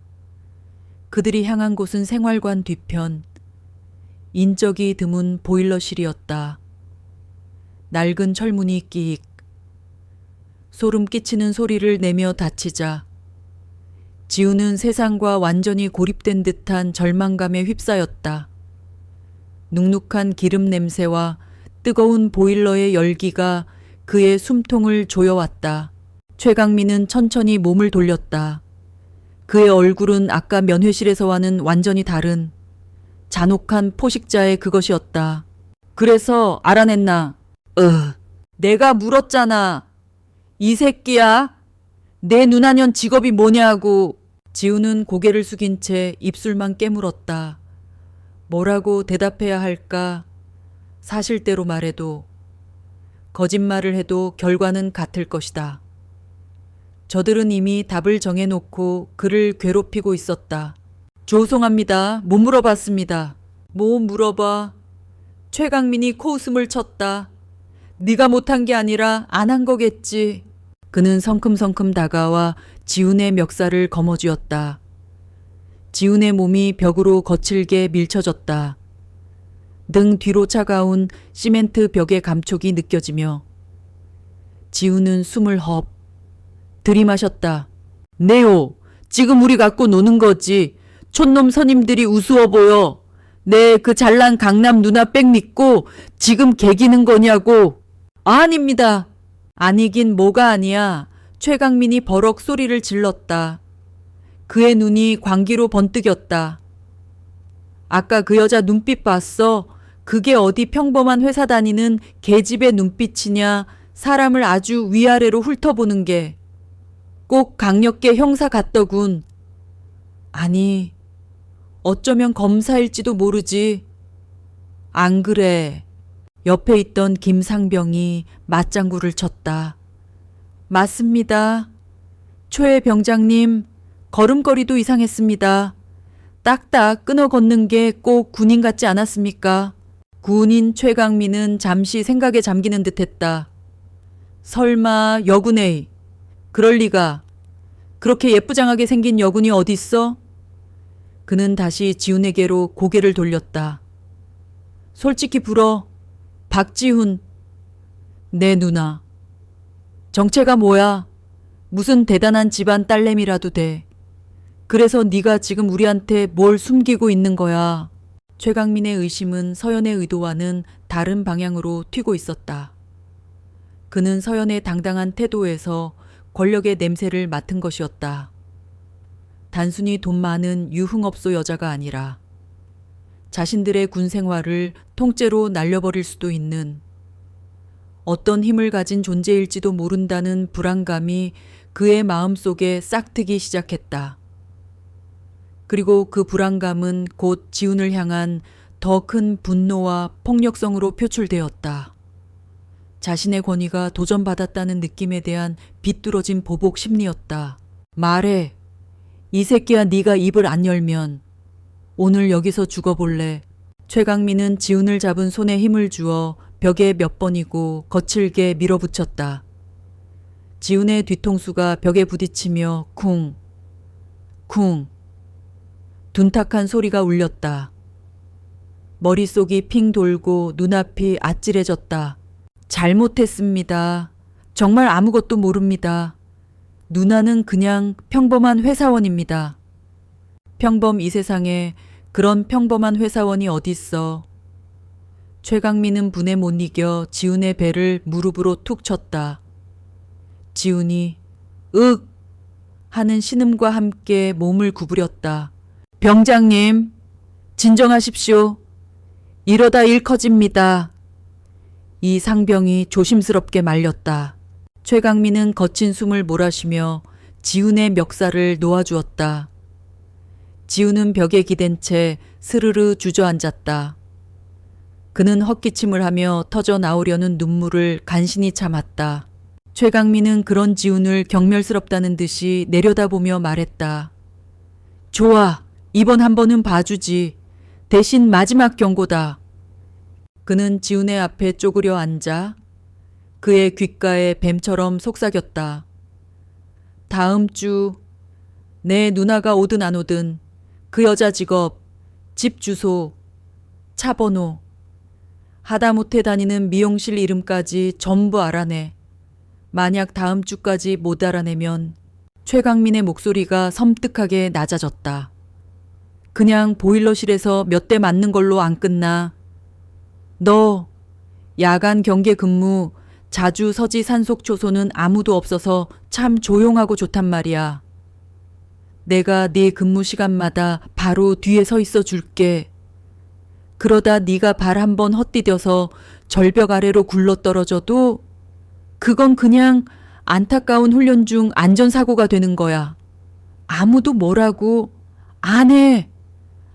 S1: 그들이 향한 곳은 생활관 뒤편, 인적이 드문 보일러실이었다. 낡은 철문이 끼익, 소름 끼치는 소리를 내며 닫히자 지우는 세상과 완전히 고립된 듯한 절망감에 휩싸였다. 눅눅한 기름 냄새와 뜨거운 보일러의 열기가 그의 숨통을 조여왔다. 최강민은 천천히 몸을 돌렸다. 그의 얼굴은 아까 면회실에서와는 완전히 다른 잔혹한 포식자의 그것이었다. 그래서 알아냈나? 내가 물었잖아. 이 새끼야? 내 누나년 직업이 뭐냐고. 지우는 고개를 숙인 채 입술만 깨물었다. 뭐라고 대답해야 할까? 사실대로 말해도, 거짓말을 해도 결과는 같을 것이다. 저들은 이미 답을 정해놓고 그를 괴롭히고 있었다. 죄송합니다. 못 물어봤습니다. 뭐 물어봐. 최강민이 코웃음을 쳤다. 네가 못한 게 아니라 안 한 거겠지. 그는 성큼성큼 다가와 지훈의 멱살을 거머쥐었다. 지훈의 몸이 벽으로 거칠게 밀쳐졌다. 등 뒤로 차가운 시멘트 벽의 감촉이 느껴지며 지훈은 숨을 헙 들이마셨다. 네오, 지금 우리 갖고 노는 거지. 촌놈 선임들이 우스워 보여. 내 그 잘난 강남 누나 백 믿고 지금 개기는 거냐고. 아닙니다. 아니긴 뭐가 아니야. 최강민이 버럭 소리를 질렀다. 그의 눈이 광기로 번뜩였다. 아까 그 여자 눈빛 봤어? 그게 어디 평범한 회사 다니는 계집의 눈빛이냐. 사람을 아주 위아래로 훑어보는 게. 꼭 강력계 형사 같더군. 아니, 어쩌면 검사일지도 모르지. 안 그래. 옆에 있던 김상병이 맞장구를 쳤다. 맞습니다. 최 병장님, 걸음걸이도 이상했습니다. 딱딱 끊어 걷는 게 꼭 군인 같지 않았습니까? 군인 최강민은 잠시 생각에 잠기는 듯했다. 설마 여군의 그럴 리가. 그렇게 예쁘장하게 생긴 여군이 어딨어? 그는 다시 지훈에게로 고개를 돌렸다. 솔직히 불어. 박지훈. 내 누나. 정체가 뭐야? 무슨 대단한 집안 딸내미라도 돼. 그래서 네가 지금 우리한테 뭘 숨기고 있는 거야. 최강민의 의심은 서연의 의도와는 다른 방향으로 튀고 있었다. 그는 서연의 당당한 태도에서 권력의 냄새를 맡은 것이었다. 단순히 돈 많은 유흥업소 여자가 아니라 자신들의 군 생활을 통째로 날려버릴 수도 있는 어떤 힘을 가진 존재일지도 모른다는 불안감이 그의 마음속에 싹트기 시작했다. 그리고 그 불안감은 곧 지훈을 향한 더 큰 분노와 폭력성으로 표출되었다. 자신의 권위가 도전받았다는 느낌에 대한 비뚤어진 보복 심리였다. 말해. 이 새끼야, 네가 입을 안 열면 오늘 여기서 죽어볼래. 최강민은 지훈을 잡은 손에 힘을 주어 벽에 몇 번이고 거칠게 밀어붙였다. 지훈의 뒤통수가 벽에 부딪히며 쿵, 쿵, 둔탁한 소리가 울렸다. 머릿속이 핑 돌고 눈앞이 아찔해졌다. 잘못했습니다. 정말 아무것도 모릅니다. 누나는 그냥 평범한 회사원입니다. 평범 이 세상에 그런 평범한 회사원이 어딨어. 최강민은 분에 못 이겨 지훈의 배를 무릎으로 툭 쳤다. 지훈이 윽 하는 신음과 함께 몸을 구부렸다. 병장님, 진정하십시오. 이러다 일 커집니다. 이 상병이 조심스럽게 말렸다. 최강민은 거친 숨을 몰아쉬며 지훈의 멱살을 놓아주었다. 지훈은 벽에 기댄 채 스르르 주저앉았다. 그는 헛기침을 하며 터져 나오려는 눈물을 간신히 참았다. 최강민은 그런 지훈을 경멸스럽다는 듯이 내려다보며 말했다. 좋아, 이번 한 번은 봐주지. 대신 마지막 경고다. 그는 지훈의 앞에 쪼그려 앉아 그의 귓가에 뱀처럼 속삭였다. 다음 주 내 누나가 오든 안 오든 그 여자 직업, 집 주소, 차 번호, 하다못해 다니는 미용실 이름까지 전부 알아내. 만약 다음 주까지 못 알아내면 최강민의 목소리가 섬뜩하게 낮아졌다. 그냥 보일러실에서 몇 대 맞는 걸로 안 끝나. 너 야간 경계 근무 자주 서지 산속 초소는 아무도 없어서 참 조용하고 좋단 말이야. 내가 네 근무 시간마다 바로 뒤에 서 있어 줄게. 그러다 네가 발 한번 헛디뎌서 절벽 아래로 굴러떨어져도 그건 그냥 안타까운 훈련 중 안전사고가 되는 거야. 아무도 뭐라고 안 해.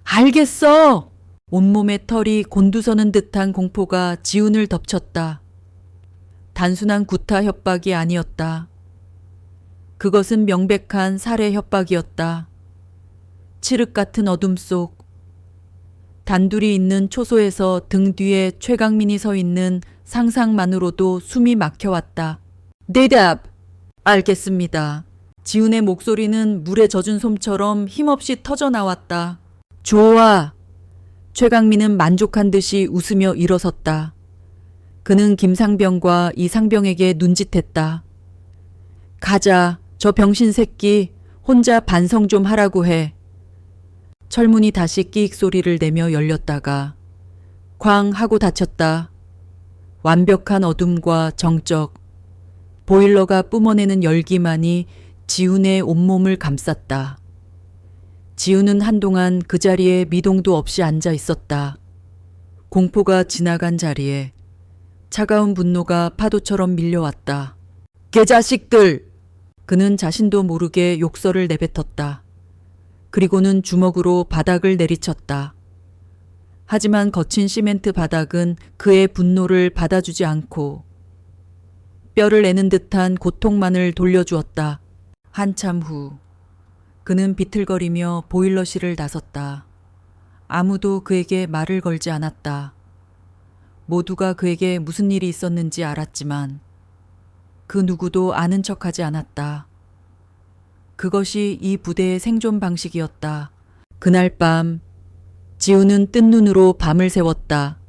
S1: 알겠어. 온몸에 털이 곤두서는 듯한 공포가 지훈을 덮쳤다. 단순한 구타 협박이 아니었다. 그것은 명백한 살해 협박이었다. 칠흑 같은 어둠 속 단둘이 있는 초소에서 등 뒤에 최강민이 서 있는 상상만으로도 숨이 막혀왔다. 대답! 알겠습니다. 지훈의 목소리는 물에 젖은 솜처럼 힘없이 터져나왔다. 좋아! 최강민은 만족한 듯이 웃으며 일어섰다. 그는 김상병과 이 상병에게 눈짓했다. 가자, 저 병신 새끼 혼자 반성 좀 하라고 해. 철문이 다시 끼익 소리를 내며 열렸다가 쾅 하고 닫혔다. 완벽한 어둠과 정적, 보일러가 뿜어내는 열기만이 지훈의 온몸을 감쌌다. 지훈은 한동안 그 자리에 미동도 없이 앉아 있었다. 공포가 지나간 자리에 차가운 분노가 파도처럼 밀려왔다. 개자식들! 그는 자신도 모르게 욕설을 내뱉었다. 그리고는 주먹으로 바닥을 내리쳤다. 하지만 거친 시멘트 바닥은 그의 분노를 받아주지 않고 뼈를 내는 듯한 고통만을 돌려주었다. 한참 후 그는 비틀거리며 보일러실을 나섰다. 아무도 그에게 말을 걸지 않았다. 모두가 그에게 무슨 일이 있었는지 알았지만 그 누구도 아는 척하지 않았다. 그것이 이 부대의 생존 방식이었다. 그날 밤 지훈은 뜬 눈으로 밤을 새웠다.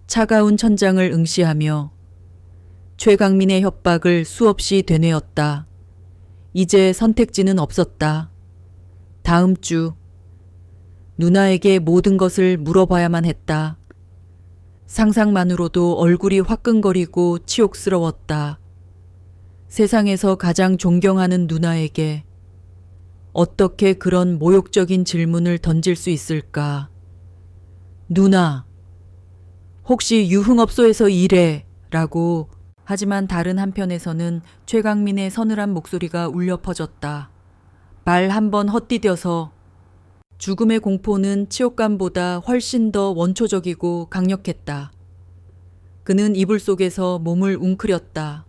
S1: 차가운 천장을 응시하며 최강민의 협박을 수없이 되뇌었다. 이제 선택지는 없었다. 다음 주 누나에게 모든 것을 물어봐야만 했다. 상상만으로도 얼굴이 화끈거리고 치욕스러웠다. 세상에서 가장 존경하는 누나에게 어떻게 그런 모욕적인 질문을 던질 수 있을까? 누나, 혹시 유흥업소에서 일해? 라고. 하지만 다른 한편에서는 최강민의 서늘한 목소리가 울려 퍼졌다. 발 한 번 헛디뎌서. 죽음의 공포는 치욕감보다 훨씬 더 원초적이고 강력했다. 그는 이불 속에서 몸을 웅크렸다.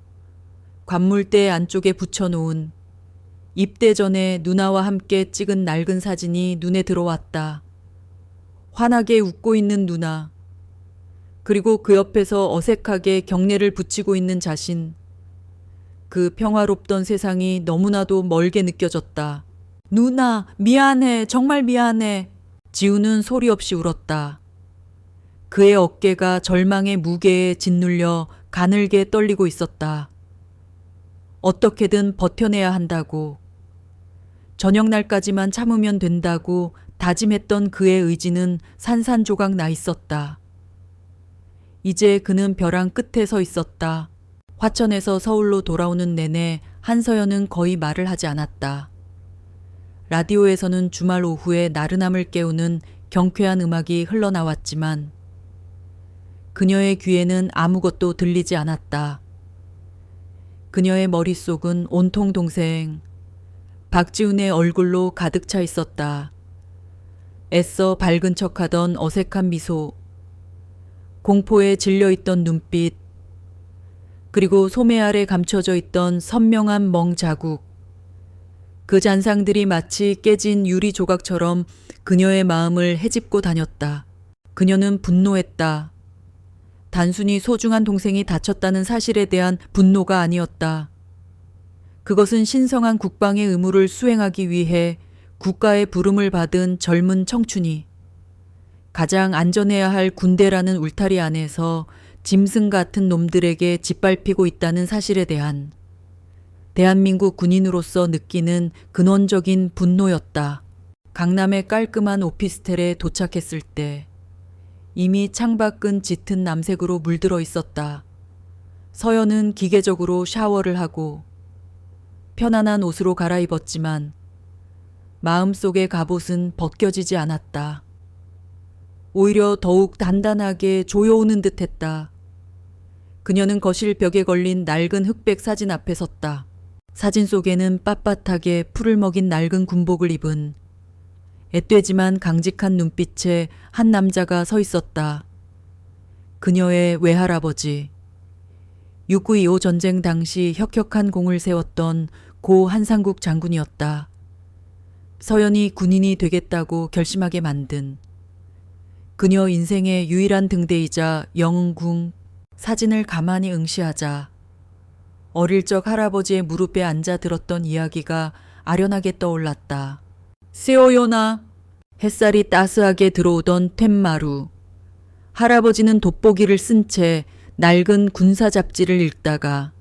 S1: 관물대 안쪽에 붙여놓은 입대 전에 누나와 함께 찍은 낡은 사진이 눈에 들어왔다. 환하게 웃고 있는 누나. 그리고 그 옆에서 어색하게 경례를 붙이고 있는 자신. 그 평화롭던 세상이 너무나도 멀게 느껴졌다. 누나, 미안해. 정말 미안해. 지훈은 소리 없이 울었다. 그의 어깨가 절망의 무게에 짓눌려 가늘게 떨리고 있었다. 어떻게든 버텨내야 한다고. 저녁날까지만 참으면 된다고 다짐했던 그의 의지는 산산조각 나 있었다. 이제 그는 벼랑 끝에 서 있었다. 화천에서 서울로 돌아오는 내내 한서연은 거의 말을 하지 않았다. 라디오에서는 주말 오후에 나른함을 깨우는 경쾌한 음악이 흘러나왔지만 그녀의 귀에는 아무것도 들리지 않았다. 그녀의 머릿속은 온통 동생 박지훈의 얼굴로 가득 차 있었다. 애써 밝은 척하던 어색한 미소, 공포에 질려있던 눈빛, 그리고 소매 아래 감춰져 있던 선명한 멍 자국. 그 잔상들이 마치 깨진 유리 조각처럼 그녀의 마음을 헤집고 다녔다. 그녀는 분노했다. 단순히 소중한 동생이 다쳤다는 사실에 대한 분노가 아니었다. 그것은 신성한 국방의 의무를 수행하기 위해 국가의 부름을 받은 젊은 청춘이 가장 안전해야 할 군대라는 울타리 안에서 짐승 같은 놈들에게 짓밟히고 있다는 사실에 대한 대한민국 군인으로서 느끼는 근원적인 분노였다. 강남의 깔끔한 오피스텔에 도착했을 때 이미 창밖은 짙은 남색으로 물들어 있었다. 서연은 기계적으로 샤워를 하고 편안한 옷으로 갈아입었지만 마음속의 갑옷은 벗겨지지 않았다. 오히려 더욱 단단하게 조여오는 듯했다. 그녀는 거실 벽에 걸린 낡은 흑백 사진 앞에 섰다. 사진 속에는 빳빳하게 풀을 먹인 낡은 군복을 입은 앳되지만 강직한 눈빛에 한 남자가 서 있었다. 그녀의 외할아버지. 6.25 전쟁 당시 혁혁한 공을 세웠던 고 한상국 장군이었다. 서연이 군인이 되겠다고 결심하게 만든 그녀 인생의 유일한 등대이자 영웅궁. 사진을 가만히 응시하자 어릴 적 할아버지의 무릎에 앉아 들었던 이야기가 아련하게 떠올랐다. 세오요나. 햇살이 따스하게 들어오던 툇마루. 할아버지는 돋보기를 쓴 채 낡은 군사 잡지를 읽다가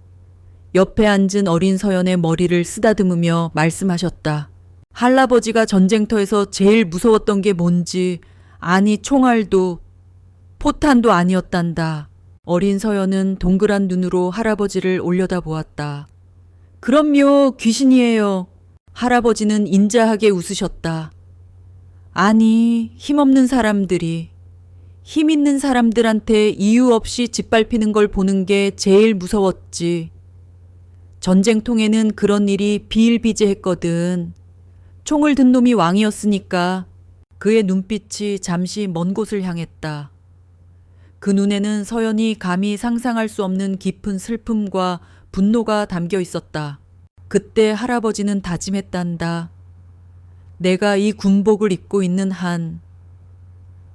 S1: 옆에 앉은 어린 서연의 머리를 쓰다듬으며 말씀하셨다. 할아버지가 전쟁터에서 제일 무서웠던 게 뭔지, 아니 총알도 포탄도 아니었단다. 어린 서연은 동그란 눈으로 할아버지를 올려다보았다. 그럼요, 귀신이에요. 할아버지는 인자하게 웃으셨다. 아니, 힘없는 사람들이 힘 있는 사람들한테 이유 없이 짓밟히는 걸 보는 게 제일 무서웠지. 전쟁통에는 그런 일이 비일비재했거든. 총을 든 놈이 왕이었으니까. 그의 눈빛이 잠시 먼 곳을 향했다. 그 눈에는 서연이 감히 상상할 수 없는 깊은 슬픔과 분노가 담겨 있었다. 그때 할아버지는 다짐했단다. 내가 이 군복을 입고 있는 한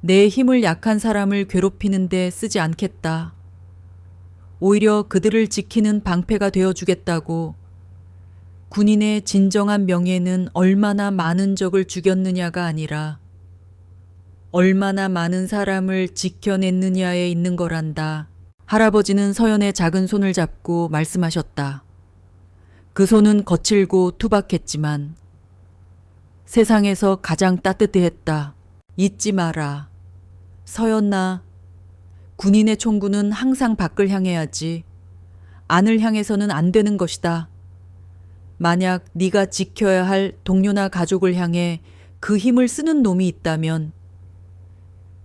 S1: 내 힘을 약한 사람을 괴롭히는 데 쓰지 않겠다. 오히려 그들을 지키는 방패가 되어주겠다고. 군인의 진정한 명예는 얼마나 많은 적을 죽였느냐가 아니라 얼마나 많은 사람을 지켜냈느냐에 있는 거란다. 할아버지는 서연의 작은 손을 잡고 말씀하셨다. 그 손은 거칠고 투박했지만 세상에서 가장 따뜻했다. 잊지 마라. 서연아, 군인의 총구는 항상 밖을 향해야지. 안을 향해서는 안 되는 것이다. 만약 네가 지켜야 할 동료나 가족을 향해 그 힘을 쓰는 놈이 있다면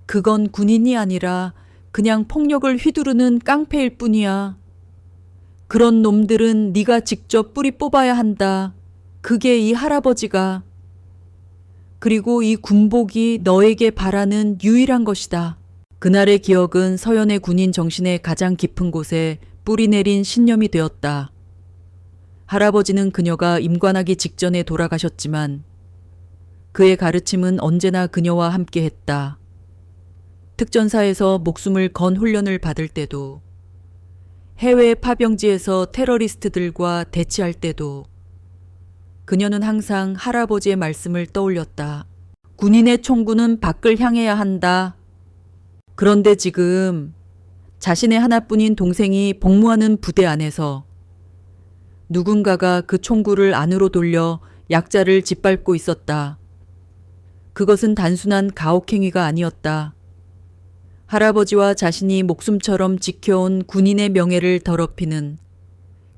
S1: 그건 군인이 아니라 그냥 폭력을 휘두르는 깡패일 뿐이야. 그런 놈들은 네가 직접 뿌리 뽑아야 한다. 그게 이 할아버지가. 그리고 이 군복이 너에게 바라는 유일한 것이다. 그날의 기억은 서연의 군인 정신의 가장 깊은 곳에 뿌리내린 신념이 되었다. 할아버지는 그녀가 임관하기 직전에 돌아가셨지만 그의 가르침은 언제나 그녀와 함께했다. 특전사에서 목숨을 건 훈련을 받을 때도, 해외 파병지에서 테러리스트들과 대치할 때도 그녀는 항상 할아버지의 말씀을 떠올렸다. 군인의 총구는 밖을 향해야 한다. 그런데 지금 자신의 하나뿐인 동생이 복무하는 부대 안에서 누군가가 그 총구를 안으로 돌려 약자를 짓밟고 있었다. 그것은 단순한 가혹행위가 아니었다. 할아버지와 자신이 목숨처럼 지켜온 군인의 명예를 더럽히는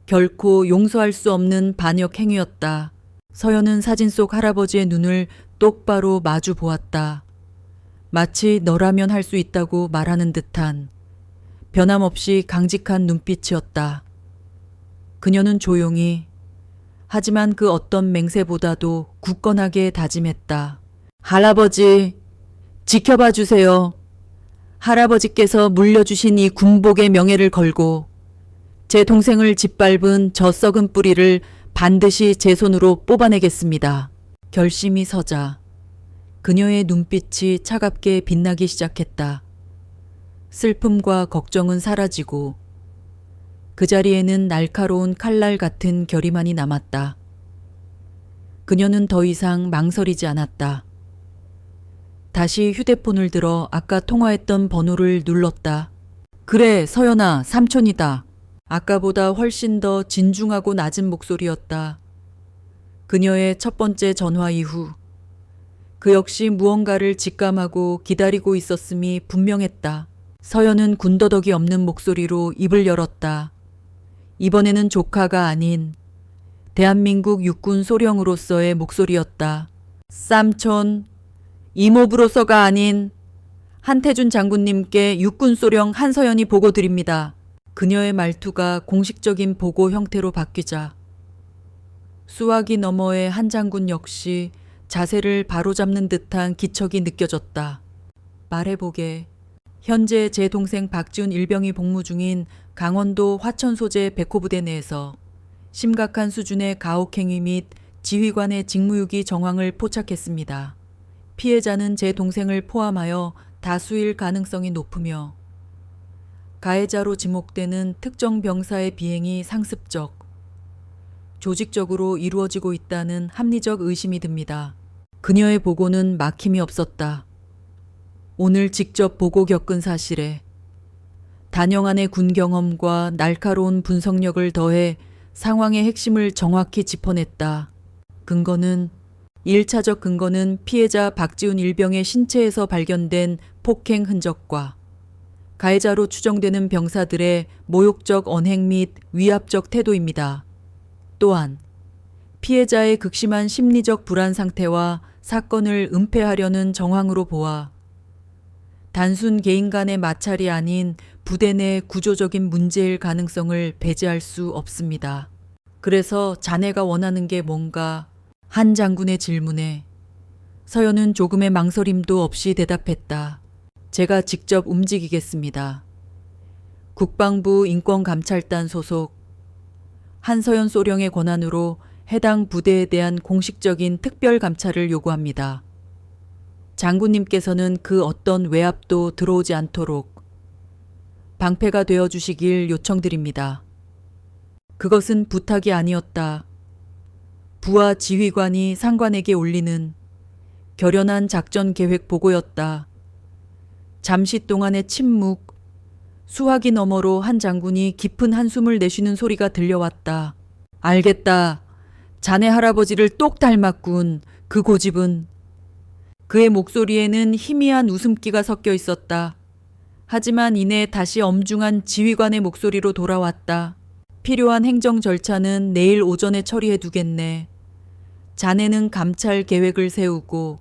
S1: 결코 용서할 수 없는 반역 행위였다. 서연은 사진 속 할아버지의 눈을 똑바로 마주 보았다. 마치 너라면 할 수 있다고 말하는 듯한 변함없이 강직한 눈빛이었다. 그녀는 조용히 하지만 그 어떤 맹세보다도 굳건하게 다짐했다. 할아버지, 지켜봐 주세요. 할아버지께서 물려주신 이 군복의 명예를 걸고 제 동생을 짓밟은 저 썩은 뿌리를 반드시 제 손으로 뽑아내겠습니다. 결심이 서자 그녀의 눈빛이 차갑게 빛나기 시작했다. 슬픔과 걱정은 사라지고 그 자리에는 날카로운 칼날 같은 결의만이 남았다. 그녀는 더 이상 망설이지 않았다. 다시 휴대폰을 들어 아까 통화했던 번호를 눌렀다. 그래, 서연아, 삼촌이다. 아까보다 훨씬 더 진중하고 낮은 목소리였다. 그녀의 첫 번째 전화 이후 그 역시 무언가를 직감하고 기다리고 있었음이 분명했다. 서연은 군더더기 없는 목소리로 입을 열었다. 이번에는 조카가 아닌 대한민국 육군 소령으로서의 목소리였다. 삼촌, 이모부로서가 아닌 한태준 장군님께 육군 소령 한서연이 보고 드립니다. 그녀의 말투가 공식적인 보고 형태로 바뀌자 수화기 너머의 한 장군 역시 자세를 바로잡는 듯한 기척이 느껴졌다. 말해보게. 현재 제 동생 박지훈 일병이 복무 중인 강원도 화천 소재 백호부대 내에서 심각한 수준의 가혹행위 및 지휘관의 직무유기 정황을 포착했습니다. 피해자는 제 동생을 포함하여 다수일 가능성이 높으며 가해자로 지목되는 특정 병사의 비행이 상습적, 조직적으로 이루어지고 있다는 합리적 의심이 듭니다. 그녀의 보고는 막힘이 없었다. 오늘 직접 보고 겪은 사실에 단영안의 군 경험과 날카로운 분석력을 더해 상황의 핵심을 정확히 짚어냈다. 근거는 1차적 근거는 피해자 박지훈 일병의 신체에서 발견된 폭행 흔적과 가해자로 추정되는 병사들의 모욕적 언행 및 위압적 태도입니다. 또한 피해자의 극심한 심리적 불안 상태와 사건을 은폐하려는 정황으로 보아 단순 개인 간의 마찰이 아닌 부대 내 구조적인 문제일 가능성을 배제할 수 없습니다. 그래서 자네가 원하는 게 뭔가? 한 장군의 질문에 서연은 조금의 망설임도 없이 대답했다. 제가 직접 움직이겠습니다. 국방부 인권감찰단 소속 한서연 소령의 권한으로 해당 부대에 대한 공식적인 특별감찰을 요구합니다. 장군님께서는 그 어떤 외압도 들어오지 않도록 방패가 되어 주시길 요청드립니다. 그것은 부탁이 아니었다. 부하 지휘관이 상관에게 올리는 결연한 작전 계획 보고였다. 잠시 동안의 침묵, 수화기 너머로 한 장군이 깊은 한숨을 내쉬는 소리가 들려왔다. 알겠다. 자네 할아버지를 똑 닮았군. 그 고집은. 그의 목소리에는 희미한 웃음기가 섞여 있었다. 하지만 이내 다시 엄중한 지휘관의 목소리로 돌아왔다. 필요한 행정 절차는 내일 오전에 처리해 두겠네. 자네는 감찰 계획을 세우고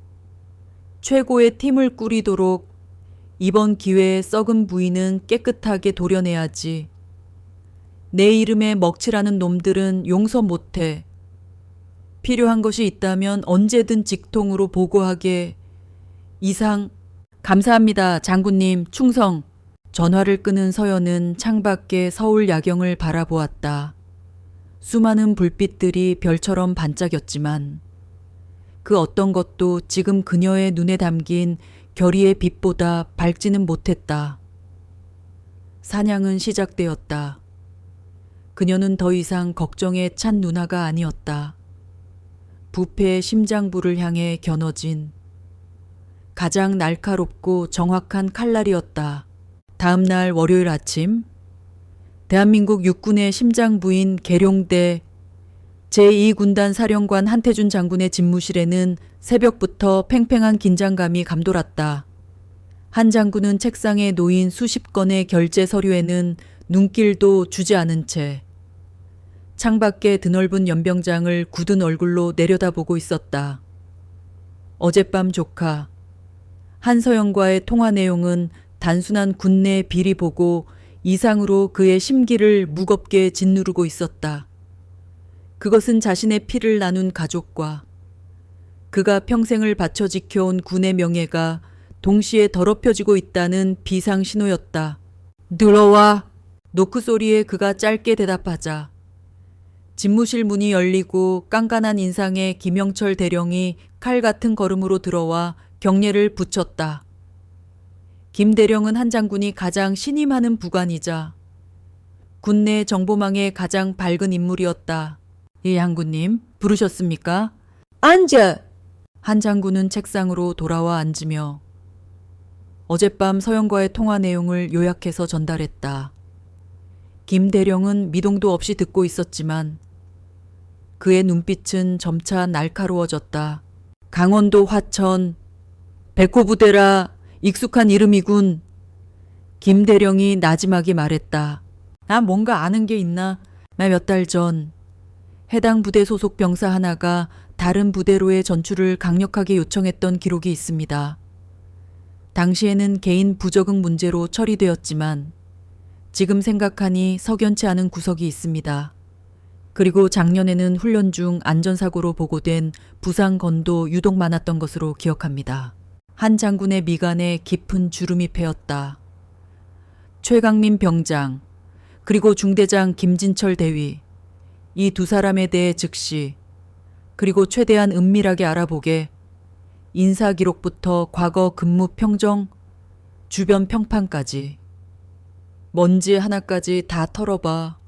S1: 최고의 팀을 꾸리도록 이번 기회에 썩은 부위는 깨끗하게 도려내야지. 내 이름에 먹칠하는 놈들은 용서 못해. 필요한 것이 있다면 언제든 직통으로 보고하게. 이상. 감사합니다. 장군님. 충성. 전화를 끄는 서연은 창밖에 서울 야경을 바라보았다. 수많은 불빛들이 별처럼 반짝였지만 그 어떤 것도 지금 그녀의 눈에 담긴 결의의 빛보다 밝지는 못했다. 사냥은 시작되었다. 그녀는 더 이상 걱정에 찬 누나가 아니었다. 부패의 심장부를 향해 겨눠진 가장 날카롭고 정확한 칼날이었다. 다음 날 월요일 아침 대한민국 육군의 심장부인 계룡대 제2군단 사령관 한태준 장군의 집무실에는 새벽부터 팽팽한 긴장감이 감돌았다. 한 장군은 책상에 놓인 수십 건의 결제 서류에는 눈길도 주지 않은 채 창밖에 드넓은 연병장을 굳은 얼굴로 내려다보고 있었다. 어젯밤 조카. 한서영과의 통화 내용은 단순한 군내 비리 보고 이상으로 그의 심기를 무겁게 짓누르고 있었다. 그것은 자신의 피를 나눈 가족과 그가 평생을 바쳐 지켜온 군의 명예가 동시에 더럽혀지고 있다는 비상 신호였다. 들어와. 노크 소리에 그가 짧게 대답하자 집무실 문이 열리고 깐깐한 인상의 김영철 대령이 칼 같은 걸음으로 들어와 경례를 붙였다. 김 대령은 한 장군이 가장 신임하는 부관이자 군내 정보망의 가장 밝은 인물이었다. 예, 장군님, 부르셨습니까? 앉아! 한 장군은 책상으로 돌아와 앉으며 어젯밤 서영과의 통화 내용을 요약해서 전달했다. 김 대령은 미동도 없이 듣고 있었지만 그의 눈빛은 점차 날카로워졌다. 강원도 화천, 백호부대라 익숙한 이름이군. 김 대령이 나지막이 말했다. 나 뭔가 아는 게 있나? 나 몇 달 전 해당 부대 소속 병사 하나가 다른 부대로의 전출을 강력하게 요청했던 기록이 있습니다. 당시에는 개인 부적응 문제로 처리되었지만 지금 생각하니 석연치 않은 구석이 있습니다. 그리고 작년에는 훈련 중 안전사고로 보고된 부상 건도 유독 많았던 것으로 기억합니다. 한 장군의 미간에 깊은 주름이 패였다. 최강민 병장, 그리고 중대장 김진철 대위, 이 두 사람에 대해 즉시, 그리고 최대한 은밀하게 알아보게 인사기록부터 과거 근무 평정, 주변 평판까지 먼지 하나까지 다 털어봐.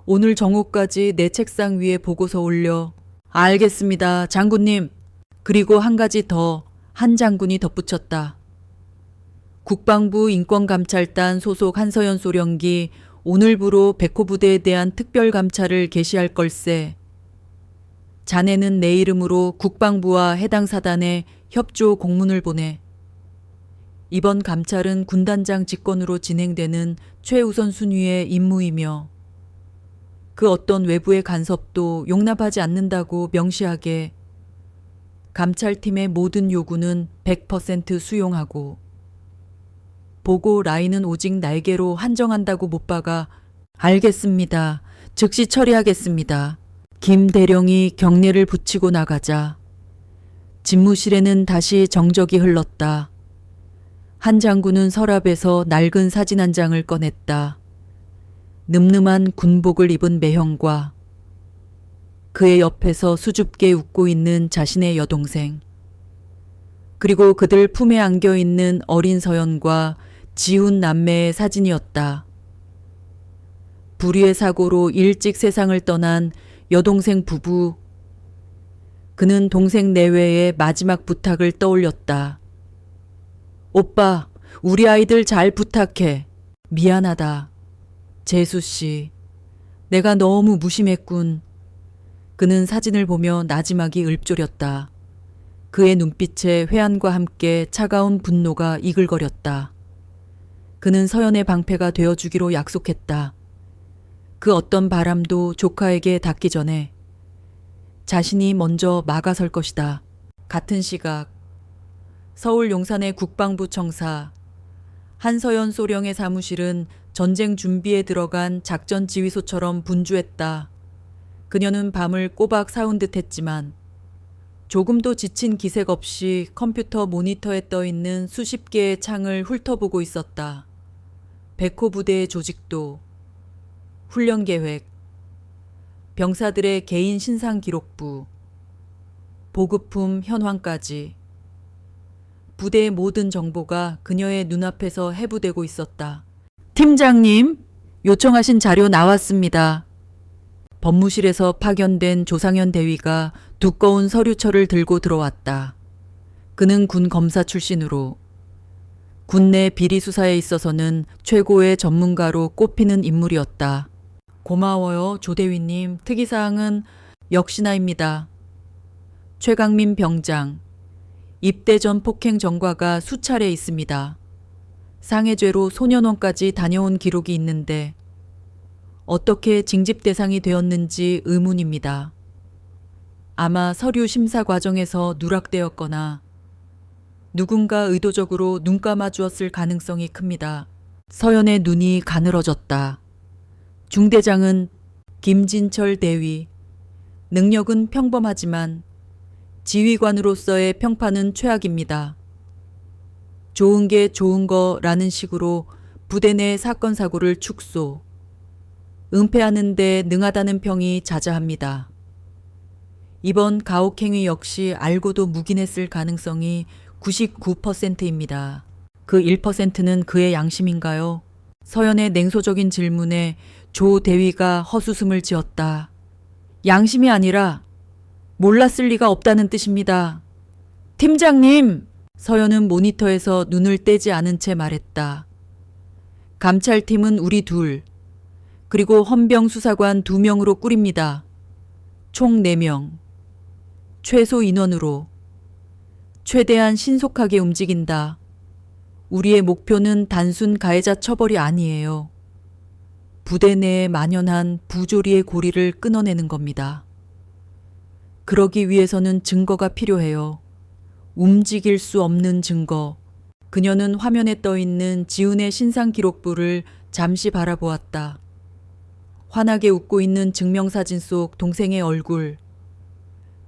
S1: 오늘 정오까지 내 책상 위에 보고서 올려. 알겠습니다, 장군님. 그리고 한 가지 더 한 장군이 덧붙였다. 국방부 인권감찰단 소속 한서연 소령기 오늘부로 백호부대에 대한 특별감찰을 개시할 걸세. 자네는 내 이름으로 국방부와 해당 사단에 협조 공문을 보내. 이번 감찰은 군단장 직권으로 진행되는 최우선 순위의 임무이며 그 어떤 외부의 간섭도 용납하지 않는다고 명시하게 감찰팀의 모든 요구는 100% 수용하고 보고 라인은 오직 날개로 한정한다고 못 박아. 알겠습니다. 즉시 처리하겠습니다. 김 대령이 경례를 붙이고 나가자 집무실에는 다시 정적이 흘렀다. 한 장군은 서랍에서 낡은 사진 한 장을 꺼냈다. 늠름한 군복을 입은 매형과 그의 옆에서 수줍게 웃고 있는 자신의 여동생, 그리고 그들 품에 안겨 있는 어린 서연과 지훈 남매의 사진이었다. 불의의 사고로 일찍 세상을 떠난 여동생 부부. 그는 동생 내외의 마지막 부탁을 떠올렸다. 오빠, 우리 아이들 잘 부탁해. 미안하다. 재수씨, 내가 너무 무심했군. 그는 사진을 보며 나지막이 읊조렸다. 그의 눈빛에 회한과 함께 차가운 분노가 이글거렸다. 그는 서연의 방패가 되어주기로 약속했다. 그 어떤 바람도 조카에게 닿기 전에 자신이 먼저 막아설 것이다. 같은 시각 서울 용산의 국방부 청사 한서연 소령의 사무실은 전쟁 준비에 들어간 작전 지휘소처럼 분주했다. 그녀는 밤을 꼬박 사운 듯 했지만 조금도 지친 기색 없이 컴퓨터 모니터에 떠있는 수십 개의 창을 훑어보고 있었다. 백호 부대의 조직도, 훈련 계획, 병사들의 개인 신상 기록부, 보급품 현황까지 부대의 모든 정보가 그녀의 눈앞에서 해부되고 있었다. 팀장님, 요청하신 자료 나왔습니다. 법무실에서 파견된 조상현 대위가 두꺼운 서류철을 들고 들어왔다. 그는 군 검사 출신으로 군내 비리 수사에 있어서는 최고의 전문가로 꼽히는 인물이었다. 고마워요, 조 대위님. 특이사항은 역시나입니다. 최강민 병장, 입대 전 폭행 전과가 수차례 있습니다. 상해죄로 소년원까지 다녀온 기록이 있는데 어떻게 징집 대상이 되었는지 의문입니다. 아마 서류 심사 과정에서 누락되었거나 누군가 의도적으로 눈 감아 주었을 가능성이 큽니다. 서연의 눈이 가늘어졌다. 중대장은 김진철 대위. 능력은 평범하지만 지휘관으로서의 평판은 최악입니다. 좋은 게 좋은 거라는 식으로 부대 내 사건 사고를 축소. 은폐하는 데 능하다는 평이 자자합니다. 이번 가혹행위 역시 알고도 묵인했을 가능성이 99%입니다. 그 1%는 그의 양심인가요? 서연의 냉소적인 질문에 조 대위가 헛웃음을 지었다. 양심이 아니라 몰랐을 리가 없다는 뜻입니다. 팀장님! 서연은 모니터에서 눈을 떼지 않은 채 말했다. 감찰팀은 우리 둘, 그리고 헌병 수사관 2명으로 꾸립니다. 총 4명. 최소 인원으로. 최대한 신속하게 움직인다. 우리의 목표는 단순 가해자 처벌이 아니에요. 부대 내에 만연한 부조리의 고리를 끊어내는 겁니다. 그러기 위해서는 증거가 필요해요. 움직일 수 없는 증거. 그녀는 화면에 떠 있는 지훈의 신상 기록부를 잠시 바라보았다. 환하게 웃고 있는 증명사진 속 동생의 얼굴.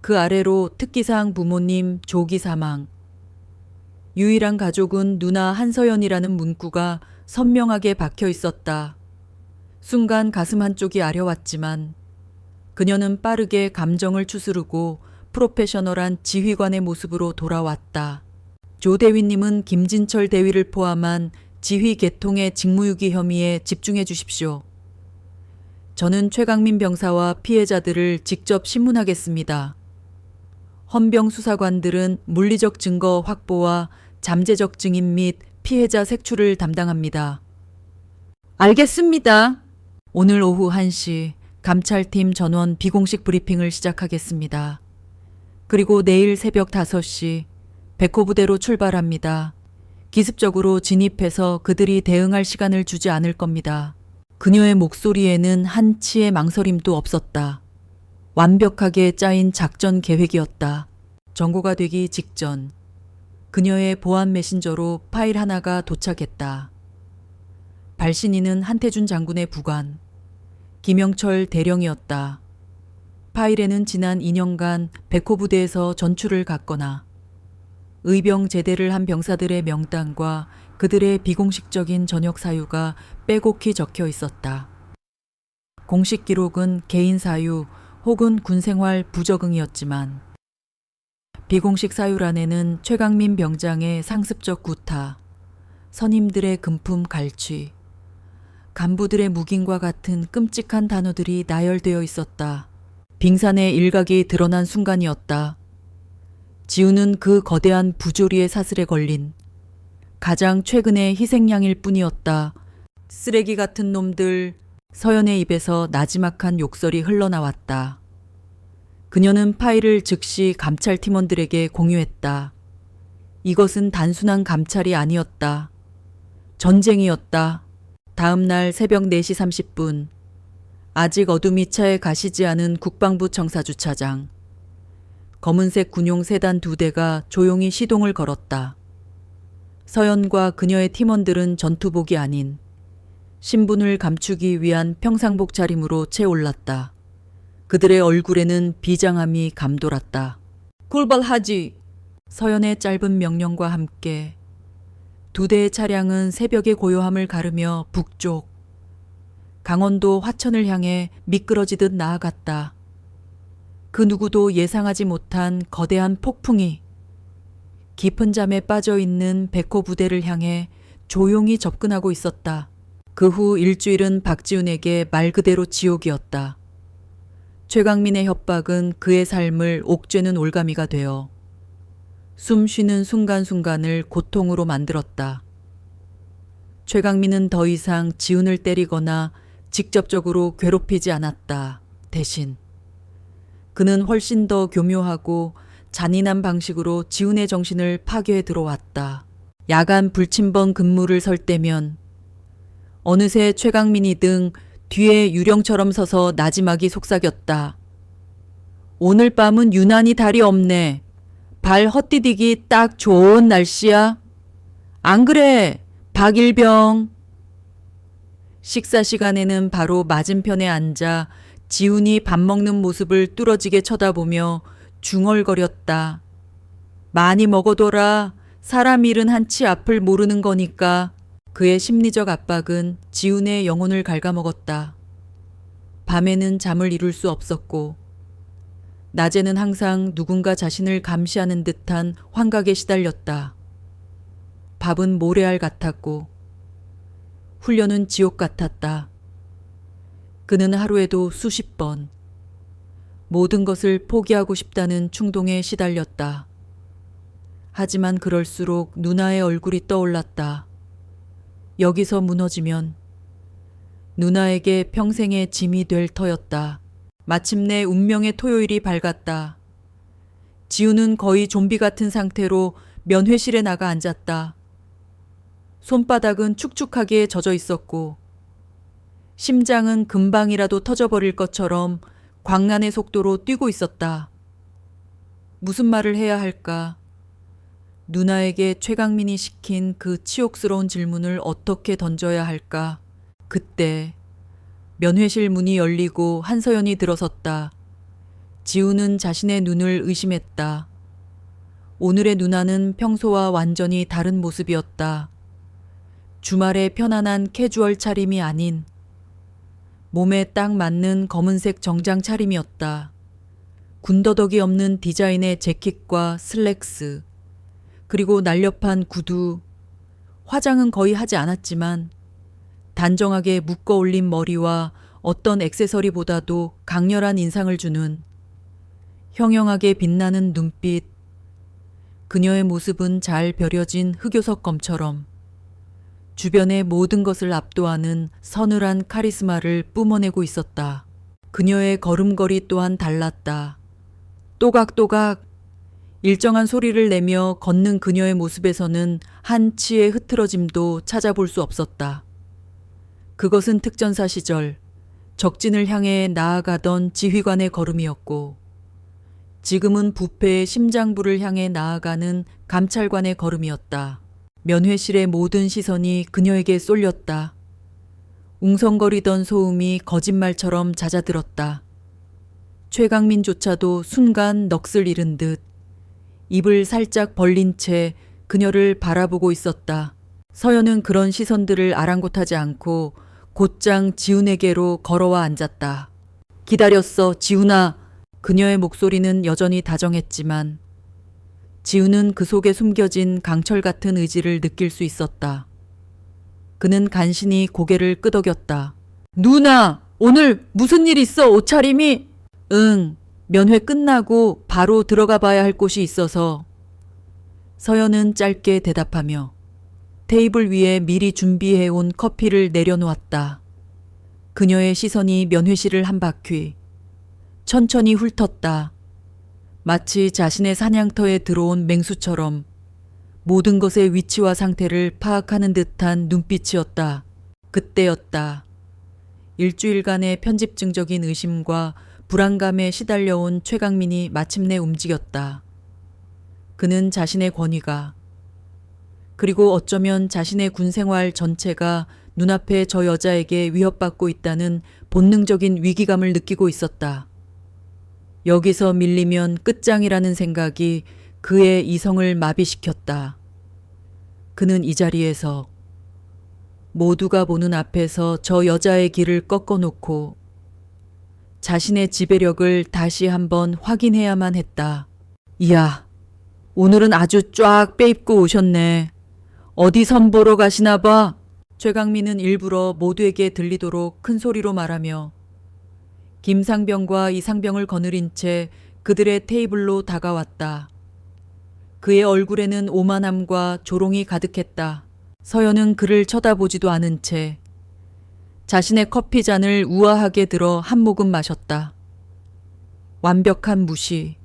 S1: 그 아래로 특기사항 부모님 조기 사망. 유일한 가족은 누나 한서연이라는 문구가 선명하게 박혀 있었다. 순간 가슴 한쪽이 아려왔지만 그녀는 빠르게 감정을 추스르고 프로페셔널한 지휘관의 모습으로 돌아왔다. 조 대위님은 김진철 대위를 포함한 지휘 계통의 직무유기 혐의에 집중해 주십시오. 저는 최강민 병사와 피해자들을 직접 신문하겠습니다. 헌병 수사관들은 물리적 증거 확보와 잠재적 증인 및 피해자 색출을 담당합니다. 알겠습니다. 오늘 오후 1시 감찰팀 전원 비공식 브리핑을 시작하겠습니다. 그리고 내일 새벽 5시 백호 부대로 출발합니다. 기습적으로 진입해서 그들이 대응할 시간을 주지 않을 겁니다. 그녀의 목소리에는 한치의 망설임도 없었다. 완벽하게 짜인 작전 계획이었다. 정고가 되기 직전 그녀의 보안 메신저로 파일 하나가 도착했다. 발신인은 한태준 장군의 부관, 김영철 대령이었다. 파일에는 지난 2년간 백호 부대에서 전출을 갔거나 의병 제대를 한 병사들의 명단과 그들의 비공식적인 전역 사유가 빼곡히 적혀 있었다. 공식 기록은 개인 사유 혹은 군생활 부적응이었지만 비공식 사유란에는 최강민 병장의 상습적 구타, 선임들의 금품 갈취, 간부들의 묵인과 같은 끔찍한 단어들이 나열되어 있었다. 빙산의 일각이 드러난 순간이었다. 지우는 그 거대한 부조리의 사슬에 걸린 가장 최근의 희생양일 뿐이었다. 쓰레기 같은 놈들. 서연의 입에서 나지막한 욕설이 흘러나왔다. 그녀는 파일을 즉시 감찰 팀원들에게 공유했다. 이것은 단순한 감찰이 아니었다. 전쟁이었다. 다음 날 새벽 4시 30분. 아직 어둠이 차에 가시지 않은 국방부 청사주차장. 검은색 군용 세단 2대가 조용히 시동을 걸었다. 서연과 그녀의 팀원들은 전투복이 아닌 신분을 감추기 위한 평상복 차림으로 채올랐다. 그들의 얼굴에는 비장함이 감돌았다. 굴발하지! 서연의 짧은 명령과 함께 2대의 차량은 새벽의 고요함을 가르며 북쪽, 강원도 화천을 향해 미끄러지듯 나아갔다. 그 누구도 예상하지 못한 거대한 폭풍이 깊은 잠에 빠져 있는 백호 부대를 향해 조용히 접근하고 있었다. 그 후 일주일은 박지훈에게 말 그대로 지옥이었다. 최강민의 협박은 그의 삶을 옥죄는 올가미가 되어 숨 쉬는 순간순간을 고통으로 만들었다. 최강민은 더 이상 지훈을 때리거나 직접적으로 괴롭히지 않았다. 대신 그는 훨씬 더 교묘하고 잔인한 방식으로 지훈의 정신을 파괴해 들어왔다. 야간 불침번 근무를 설 때면 어느새 최강민이 등 뒤에 유령처럼 서서 나지막이 속삭였다. 오늘 밤은 유난히 달이 없네. 발 헛디디기 딱 좋은 날씨야. 안 그래, 박일병. 식사 시간에는 바로 맞은편에 앉아 지훈이 밥 먹는 모습을 뚫어지게 쳐다보며 중얼거렸다. 많이 먹어둬라. 사람 일은 한치 앞을 모르는 거니까. 그의 심리적 압박은 지훈의 영혼을 갉아먹었다. 밤에는 잠을 이룰 수 없었고 낮에는 항상 누군가 자신을 감시하는 듯한 환각에 시달렸다. 밥은 모래알 같았고 훈련은 지옥 같았다. 그는 하루에도 수십 번 모든 것을 포기하고 싶다는 충동에 시달렸다. 하지만 그럴수록 누나의 얼굴이 떠올랐다. 여기서 무너지면 누나에게 평생의 짐이 될 터였다. 마침내 운명의 토요일이 밝았다. 지우는 거의 좀비 같은 상태로 면회실에 나가 앉았다. 손바닥은 축축하게 젖어 있었고 심장은 금방이라도 터져버릴 것처럼 광란의 속도로 뛰고 있었다. 무슨 말을 해야 할까? 누나에게 최강민이 시킨 그 치욕스러운 질문을 어떻게 던져야 할까? 그때 면회실 문이 열리고 한서연이 들어섰다. 지우는 자신의 눈을 의심했다. 오늘의 누나는 평소와 완전히 다른 모습이었다. 주말에 편안한 캐주얼 차림이 아닌 몸에 딱 맞는 검은색 정장 차림이었다. 군더더기 없는 디자인의 재킷과 슬랙스, 그리고 날렵한 구두, 화장은 거의 하지 않았지만 단정하게 묶어 올린 머리와 어떤 액세서리보다도 강렬한 인상을 주는 형형하게 빛나는 눈빛. 그녀의 모습은 잘 벼려진 흑요석 검처럼 주변의 모든 것을 압도하는 서늘한 카리스마를 뿜어내고 있었다. 그녀의 걸음걸이 또한 달랐다. 또각또각 일정한 소리를 내며 걷는 그녀의 모습에서는 한 치의 흐트러짐도 찾아볼 수 없었다. 그것은 특전사 시절 적진을 향해 나아가던 지휘관의 걸음이었고 지금은 부패의 심장부를 향해 나아가는 감찰관의 걸음이었다. 면회실의 모든 시선이 그녀에게 쏠렸다. 웅성거리던 소음이 거짓말처럼 잦아들었다. 최강민조차도 순간 넋을 잃은 듯 입을 살짝 벌린 채 그녀를 바라보고 있었다. 서연은 그런 시선들을 아랑곳하지 않고 곧장 지훈에게로 걸어와 앉았다. 기다렸어, 지훈아. 그녀의 목소리는 여전히 다정했지만 지훈은 그 속에 숨겨진 강철 같은 의지를 느낄 수 있었다. 그는 간신히 고개를 끄덕였다. 누나, 오늘 무슨 일 있어, 옷차림이? 응, 면회 끝나고 바로 들어가 봐야 할 곳이 있어서. 서연은 짧게 대답하며 테이블 위에 미리 준비해온 커피를 내려놓았다. 그녀의 시선이 면회실을 한 바퀴 천천히 훑었다. 마치 자신의 사냥터에 들어온 맹수처럼 모든 것의 위치와 상태를 파악하는 듯한 눈빛이었다. 그때였다. 일주일간의 편집증적인 의심과 불안감에 시달려온 최강민이 마침내 움직였다. 그는 자신의 권위가 그리고 어쩌면 자신의 군생활 전체가 눈앞에 저 여자에게 위협받고 있다는 본능적인 위기감을 느끼고 있었다. 여기서 밀리면 끝장이라는 생각이 그의 이성을 마비시켰다. 그는 이 자리에서 모두가 보는 앞에서 저 여자의 길을 꺾어놓고 자신의 지배력을 다시 한번 확인해야만 했다. 이야, 오늘은 아주 쫙 빼입고 오셨네. 어디 선보러 가시나 봐. 최강민은 일부러 모두에게 들리도록 큰 소리로 말하며 김상병과 이상병을 거느린 채 그들의 테이블로 다가왔다. 그의 얼굴에는 오만함과 조롱이 가득했다. 서연은 그를 쳐다보지도 않은 채 자신의 커피잔을 우아하게 들어 한 모금 마셨다. 완벽한 무시.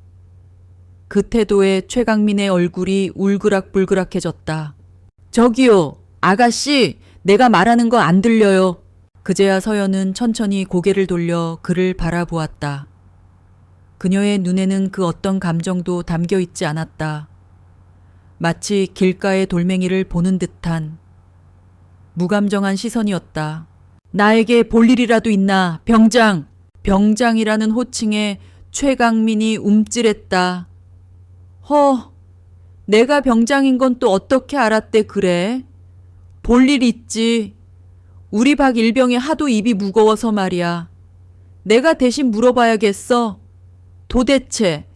S1: 그 태도에 최강민의 얼굴이 울그락불그락해졌다. 저기요, 아가씨, 내가 말하는 거 안 들려요. 그제야 서연은 천천히 고개를 돌려 그를 바라보았다. 그녀의 눈에는 그 어떤 감정도 담겨 있지 않았다. 마치 길가의 돌멩이를 보는 듯한 무감정한 시선이었다. 나에게 볼 일이라도 있나, 병장! 병장이라는 호칭에 최강민이 움찔했다. 내가 병장인 건 또 어떻게 알았대 그래? 볼 일 있지. 우리 박 일병이 하도 입이 무거워서 말이야. 내가 대신 물어봐야겠어. 도대체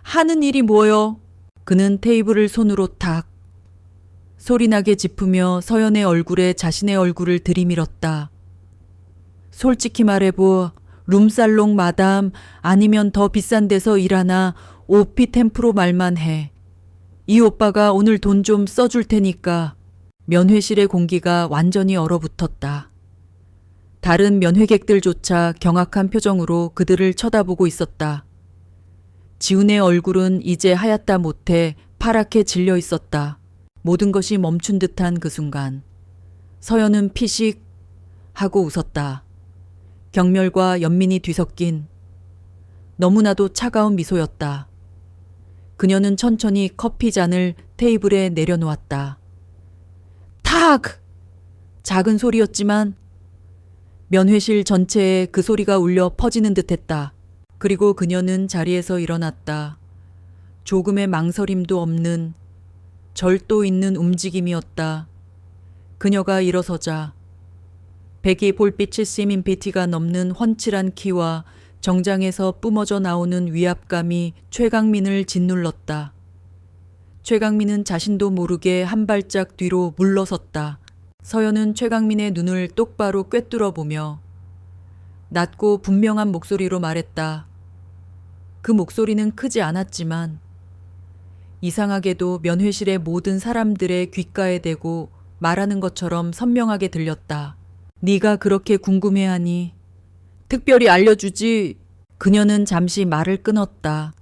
S1: 하는 일이 뭐여? 그는 테이블을 손으로 탁 소리나게 짚으며 서연의 얼굴에 자신의 얼굴을 들이밀었다. 솔직히 말해보. 룸살롱 마담 아니면 더 비싼 데서 일하나 오피템프로 말만 해. 이 오빠가 오늘 돈 좀 써줄 테니까. 면회실의 공기가 완전히 얼어붙었다. 다른 면회객들조차 경악한 표정으로 그들을 쳐다보고 있었다. 지훈의 얼굴은 이제 하얗다 못해 파랗게 질려 있었다. 모든 것이 멈춘 듯한 그 순간 서연은 피식 하고 웃었다. 경멸과 연민이 뒤섞인 너무나도 차가운 미소였다. 그녀는 천천히 커피 잔을 테이블에 내려놓았다. 탁! 작은 소리였지만 면회실 전체에 그 소리가 울려 퍼지는 듯했다. 그리고 그녀는 자리에서 일어났다. 조금의 망설임도 없는 절도 있는 움직임이었다. 그녀가 일어서자 백이 볼빛이 씌민 비티가 넘는 훤칠한 키와 정장에서 뿜어져 나오는 위압감이 최강민을 짓눌렀다. 최강민은 자신도 모르게 한 발짝 뒤로 물러섰다. 서연은 최강민의 눈을 똑바로 꿰뚫어 보며 낮고 분명한 목소리로 말했다. 그 목소리는 크지 않았지만 이상하게도 면회실의 모든 사람들의 귓가에 대고 말하는 것처럼 선명하게 들렸다. 네가 그렇게 궁금해하니 특별히 알려주지. 그녀는 잠시 말을 끊었다.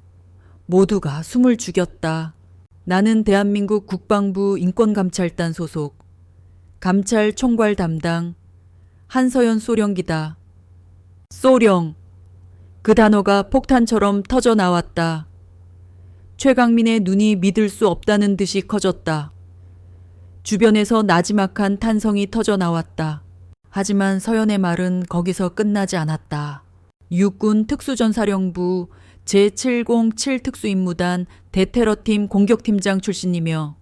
S1: 모두가 숨을 죽였다. 나는 대한민국 국방부 인권감찰단 소속 감찰 총괄 담당 한서연 소령기다. 소령. 그 단어가 폭탄처럼 터져 나왔다. 최강민의 눈이 믿을 수 없다는 듯이 커졌다. 주변에서 나지막한 탄성이 터져 나왔다. 하지만 서연의 말은 거기서 끝나지 않았다. 육군 특수전사령부 제707 특수임무단 대테러팀 공격팀장 출신이며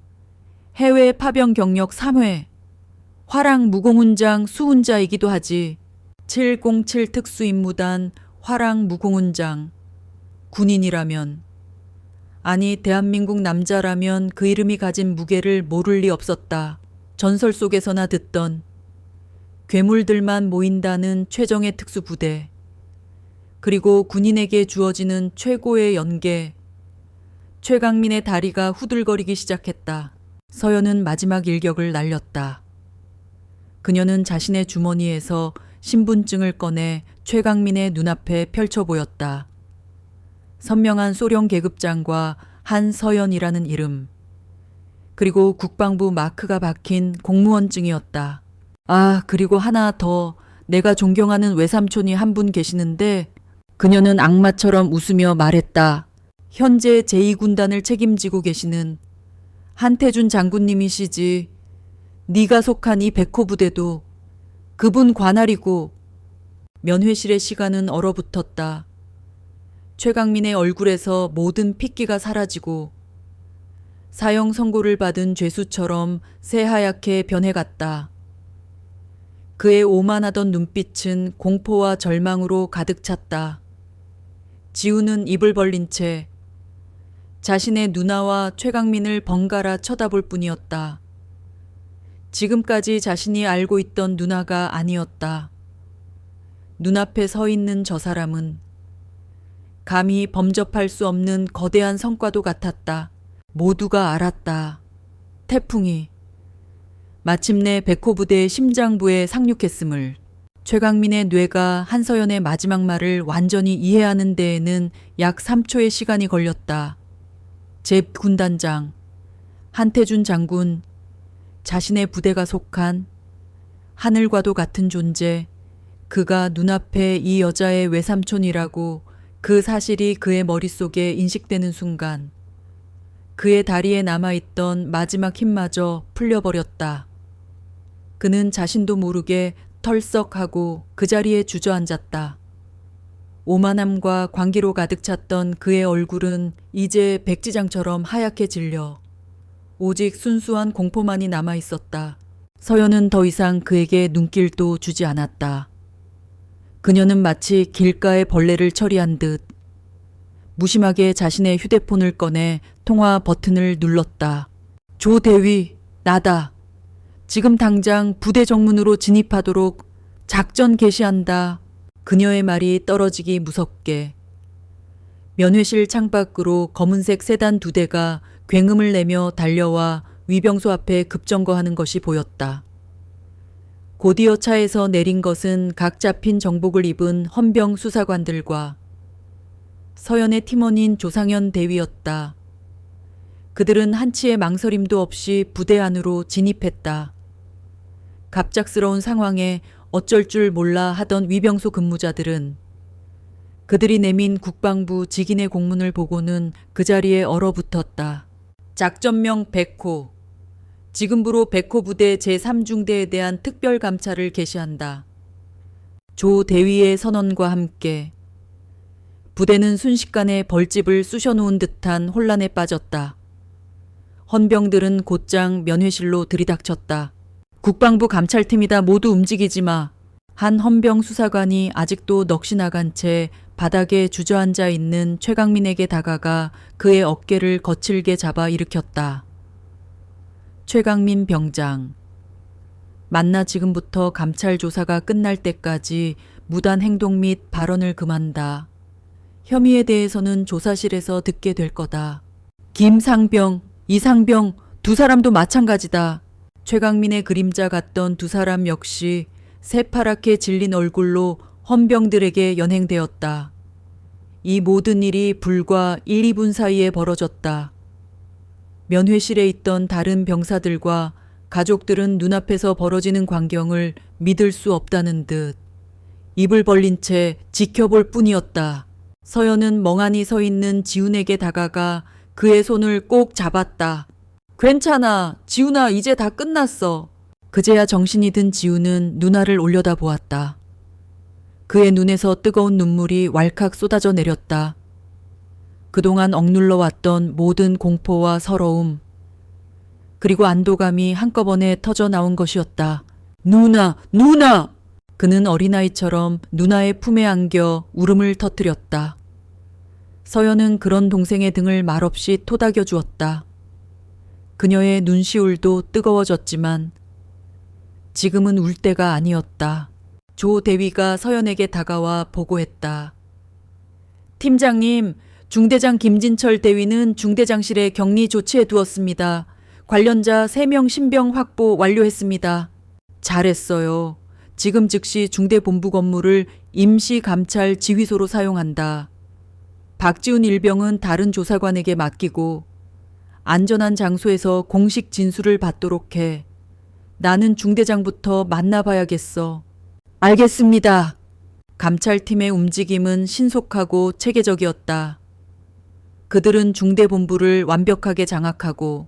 S1: 해외 파병 경력 3회 화랑 무공훈장 수훈자이기도 하지. 707 특수임무단 화랑 무공훈장. 군인이라면, 아니 대한민국 남자라면 그 이름이 가진 무게를 모를 리 없었다. 전설 속에서나 듣던 괴물들만 모인다는 최정예 특수부대. 그리고 군인에게 주어지는 최고의 연계. 최강민의 다리가 후들거리기 시작했다. 서연은 마지막 일격을 날렸다. 그녀는 자신의 주머니에서 신분증을 꺼내 최강민의 눈앞에 펼쳐 보였다. 선명한 소령 계급장과 한서연이라는 이름. 그리고 국방부 마크가 박힌 공무원증이었다. 아, 그리고 하나 더. 내가 존경하는 외삼촌이 한 분 계시는데 그녀는 악마처럼 웃으며 말했다. 현재 제2군단을 책임지고 계시는 한태준 장군님이시지. 네가 속한 이 백호 부대도 그분 관할이고. 면회실의 시간은 얼어붙었다. 최강민의 얼굴에서 모든 핏기가 사라지고 사형 선고를 받은 죄수처럼 새하얗게 변해갔다. 그의 오만하던 눈빛은 공포와 절망으로 가득 찼다. 지우는 입을 벌린 채 자신의 누나와 최강민을 번갈아 쳐다볼 뿐이었다. 지금까지 자신이 알고 있던 누나가 아니었다. 눈앞에 서 있는 저 사람은 감히 범접할 수 없는 거대한 성과도 같았다. 모두가 알았다. 태풍이 마침내 백호 부대의 심장부에 상륙했음을. 최강민의 뇌가 한서연의 마지막 말을 완전히 이해하는 데에는 약 3초의 시간이 걸렸다. 제 군단장 한태준 장군, 자신의 부대가 속한 하늘과도 같은 존재, 그가 눈앞에 이 여자의 외삼촌이라고 그 사실이 그의 머릿속에 인식되는 순간 그의 다리에 남아있던 마지막 힘마저 풀려버렸다. 그는 자신도 모르게 털썩하고 그 자리에 주저앉았다. 오만함과 광기로 가득 찼던 그의 얼굴은 이제 백지장처럼 하얗게 질려 오직 순수한 공포만이 남아있었다. 서연은 더 이상 그에게 눈길도 주지 않았다. 그녀는 마치 길가의 벌레를 처리한 듯 무심하게 자신의 휴대폰을 꺼내 통화 버튼을 눌렀다. 조 대위, 나다. 지금 당장 부대 정문으로 진입하도록 작전 개시한다. 그녀의 말이 떨어지기 무섭게. 면회실 창밖으로 검은색 세단 2대가 굉음을 내며 달려와 위병소 앞에 급정거하는 것이 보였다. 곧이어 차에서 내린 것은 각 잡힌 정복을 입은 헌병 수사관들과 서연의 팀원인 조상현 대위였다. 그들은 한치의 망설임도 없이 부대 안으로 진입했다. 갑작스러운 상황에 어쩔 줄 몰라 하던 위병소 근무자들은 그들이 내민 국방부 직인의 공문을 보고는 그 자리에 얼어붙었다. 작전명 100호. 지금부로 100호 부대 제3중대에 대한 특별 감찰을 개시한다. 조 대위의 선언과 함께 부대는 순식간에 벌집을 쑤셔놓은 듯한 혼란에 빠졌다. 헌병들은 곧장 면회실로 들이닥쳤다. 국방부 감찰팀이다. 모두 움직이지 마. 한 헌병 수사관이 아직도 넋이 나간 채 바닥에 주저앉아 있는 최강민에게 다가가 그의 어깨를 거칠게 잡아 일으켰다. 최강민 병장. 만나 지금부터 감찰 조사가 끝날 때까지 무단 행동 및 발언을 금한다. 혐의에 대해서는 조사실에서 듣게 될 거다. 김상병, 이상병 두 사람도 마찬가지다. 최강민의 그림자 같던 두 사람 역시 새파랗게 질린 얼굴로 헌병들에게 연행되었다. 이 모든 일이 불과 1, 2분 사이에 벌어졌다. 면회실에 있던 다른 병사들과 가족들은 눈앞에서 벌어지는 광경을 믿을 수 없다는 듯 입을 벌린 채 지켜볼 뿐이었다. 서연은 멍하니 서 있는 지훈에게 다가가 그의 손을 꼭 잡았다. 괜찮아. 지훈아, 이제 다 끝났어. 그제야 정신이 든 지훈은 누나를 올려다 보았다. 그의 눈에서 뜨거운 눈물이 왈칵 쏟아져 내렸다. 그동안 억눌러 왔던 모든 공포와 서러움, 그리고 안도감이 한꺼번에 터져 나온 것이었다. 누나! 누나! 그는 어린아이처럼 누나의 품에 안겨 울음을 터뜨렸다. 서연은 그런 동생의 등을 말없이 토닥여 주었다. 그녀의 눈시울도 뜨거워졌지만 지금은 울 때가 아니었다. 조 대위가 서연에게 다가와 보고했다. 팀장님, 중대장 김진철 대위는 중대장실에 격리 조치해 두었습니다. 관련자 3명 신병 확보 완료했습니다. 잘했어요. 지금 즉시 중대본부 건물을 임시감찰 지휘소로 사용한다. 박지훈 일병은 다른 조사관에게 맡기고 안전한 장소에서 공식 진술을 받도록 해. 나는 중대장부터 만나봐야겠어. 알겠습니다. 감찰팀의 움직임은 신속하고 체계적이었다. 그들은 중대본부를 완벽하게 장악하고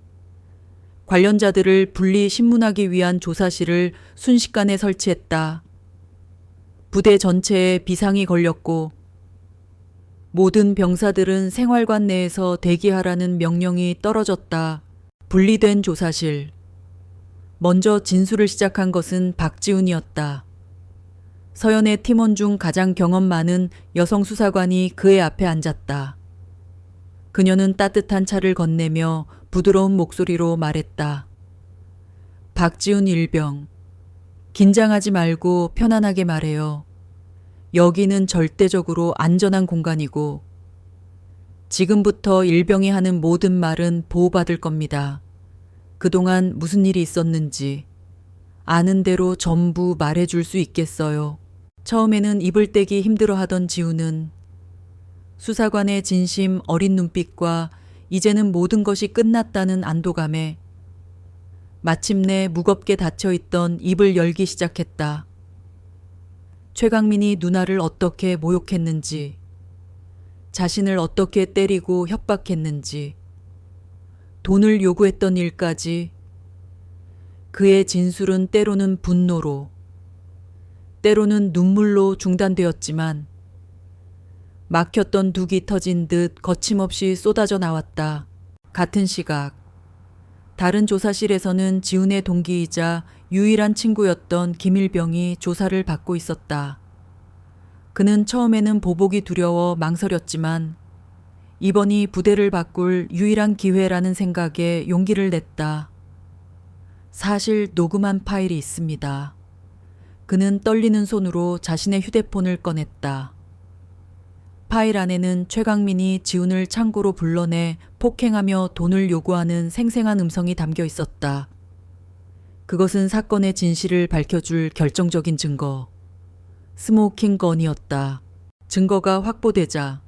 S1: 관련자들을 분리 신문하기 위한 조사실을 순식간에 설치했다. 부대 전체에 비상이 걸렸고 모든 병사들은 생활관 내에서 대기하라는 명령이 떨어졌다. 분리된 조사실. 먼저 진술을 시작한 것은 박지훈이었다. 서연의 팀원 중 가장 경험 많은 여성 수사관이 그의 앞에 앉았다. 그녀는 따뜻한 차를 건네며 부드러운 목소리로 말했다. 박지훈 일병, 긴장하지 말고 편안하게 말해요. 여기는 절대적으로 안전한 공간이고 지금부터 일병이 하는 모든 말은 보호받을 겁니다. 그동안 무슨 일이 있었는지 아는 대로 전부 말해줄 수 있겠어요. 처음에는 입을 떼기 힘들어하던 지우는 수사관의 진심 어린 눈빛과 이제는 모든 것이 끝났다는 안도감에 마침내 무겁게 닫혀있던 입을 열기 시작했다. 최강민이 누나를 어떻게 모욕했는지, 자신을 어떻게 때리고 협박했는지, 돈을 요구했던 일까지. 그의 진술은 때로는 분노로, 때로는 눈물로 중단되었지만 막혔던 둑이 터진 듯 거침없이 쏟아져 나왔다. 같은 시각 다른 조사실에서는 지훈의 동기이자 유일한 친구였던 김일병이 조사를 받고 있었다. 그는 처음에는 보복이 두려워 망설였지만 이번이 부대를 바꿀 유일한 기회라는 생각에 용기를 냈다. 사실 녹음한 파일이 있습니다. 그는 떨리는 손으로 자신의 휴대폰을 꺼냈다. 파일 안에는 최강민이 지훈을 창고로 불러내 폭행하며 돈을 요구하는 생생한 음성이 담겨 있었다. 그것은 사건의 진실을 밝혀줄 결정적인 증거, 스모킹 건이었다. 증거가 확보되자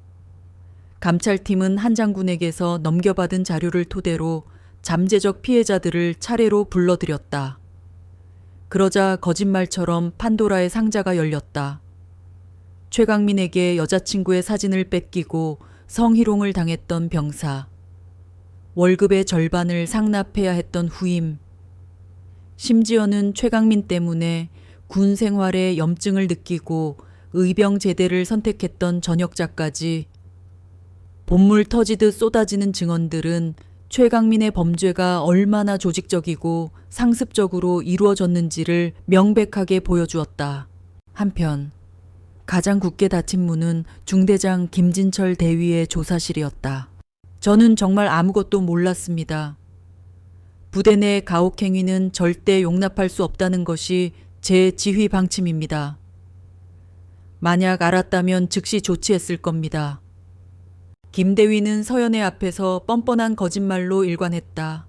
S1: 감찰팀은 한 장군에게서 넘겨받은 자료를 토대로 잠재적 피해자들을 차례로 불러들였다. 그러자 거짓말처럼 판도라의 상자가 열렸다. 최강민에게 여자친구의 사진을 뺏기고 성희롱을 당했던 병사, 월급의 절반을 상납해야 했던 후임, 심지어는 최강민 때문에 군 생활에 염증을 느끼고 의병 제대를 선택했던 전역자까지. 본물 터지듯 쏟아지는 증언들은 최강민의 범죄가 얼마나 조직적이고 상습적으로 이루어졌는지를 명백하게 보여주었다. 한편 가장 굳게 닫힌 문은 중대장 김진철 대위의 조사실이었다. 저는 정말 아무것도 몰랐습니다. 부대 내 가혹행위는 절대 용납할 수 없다는 것이 제 지휘 방침입니다. 만약 알았다면 즉시 조치했을 겁니다. 김 대위는 서연의 앞에서 뻔뻔한 거짓말로 일관했다.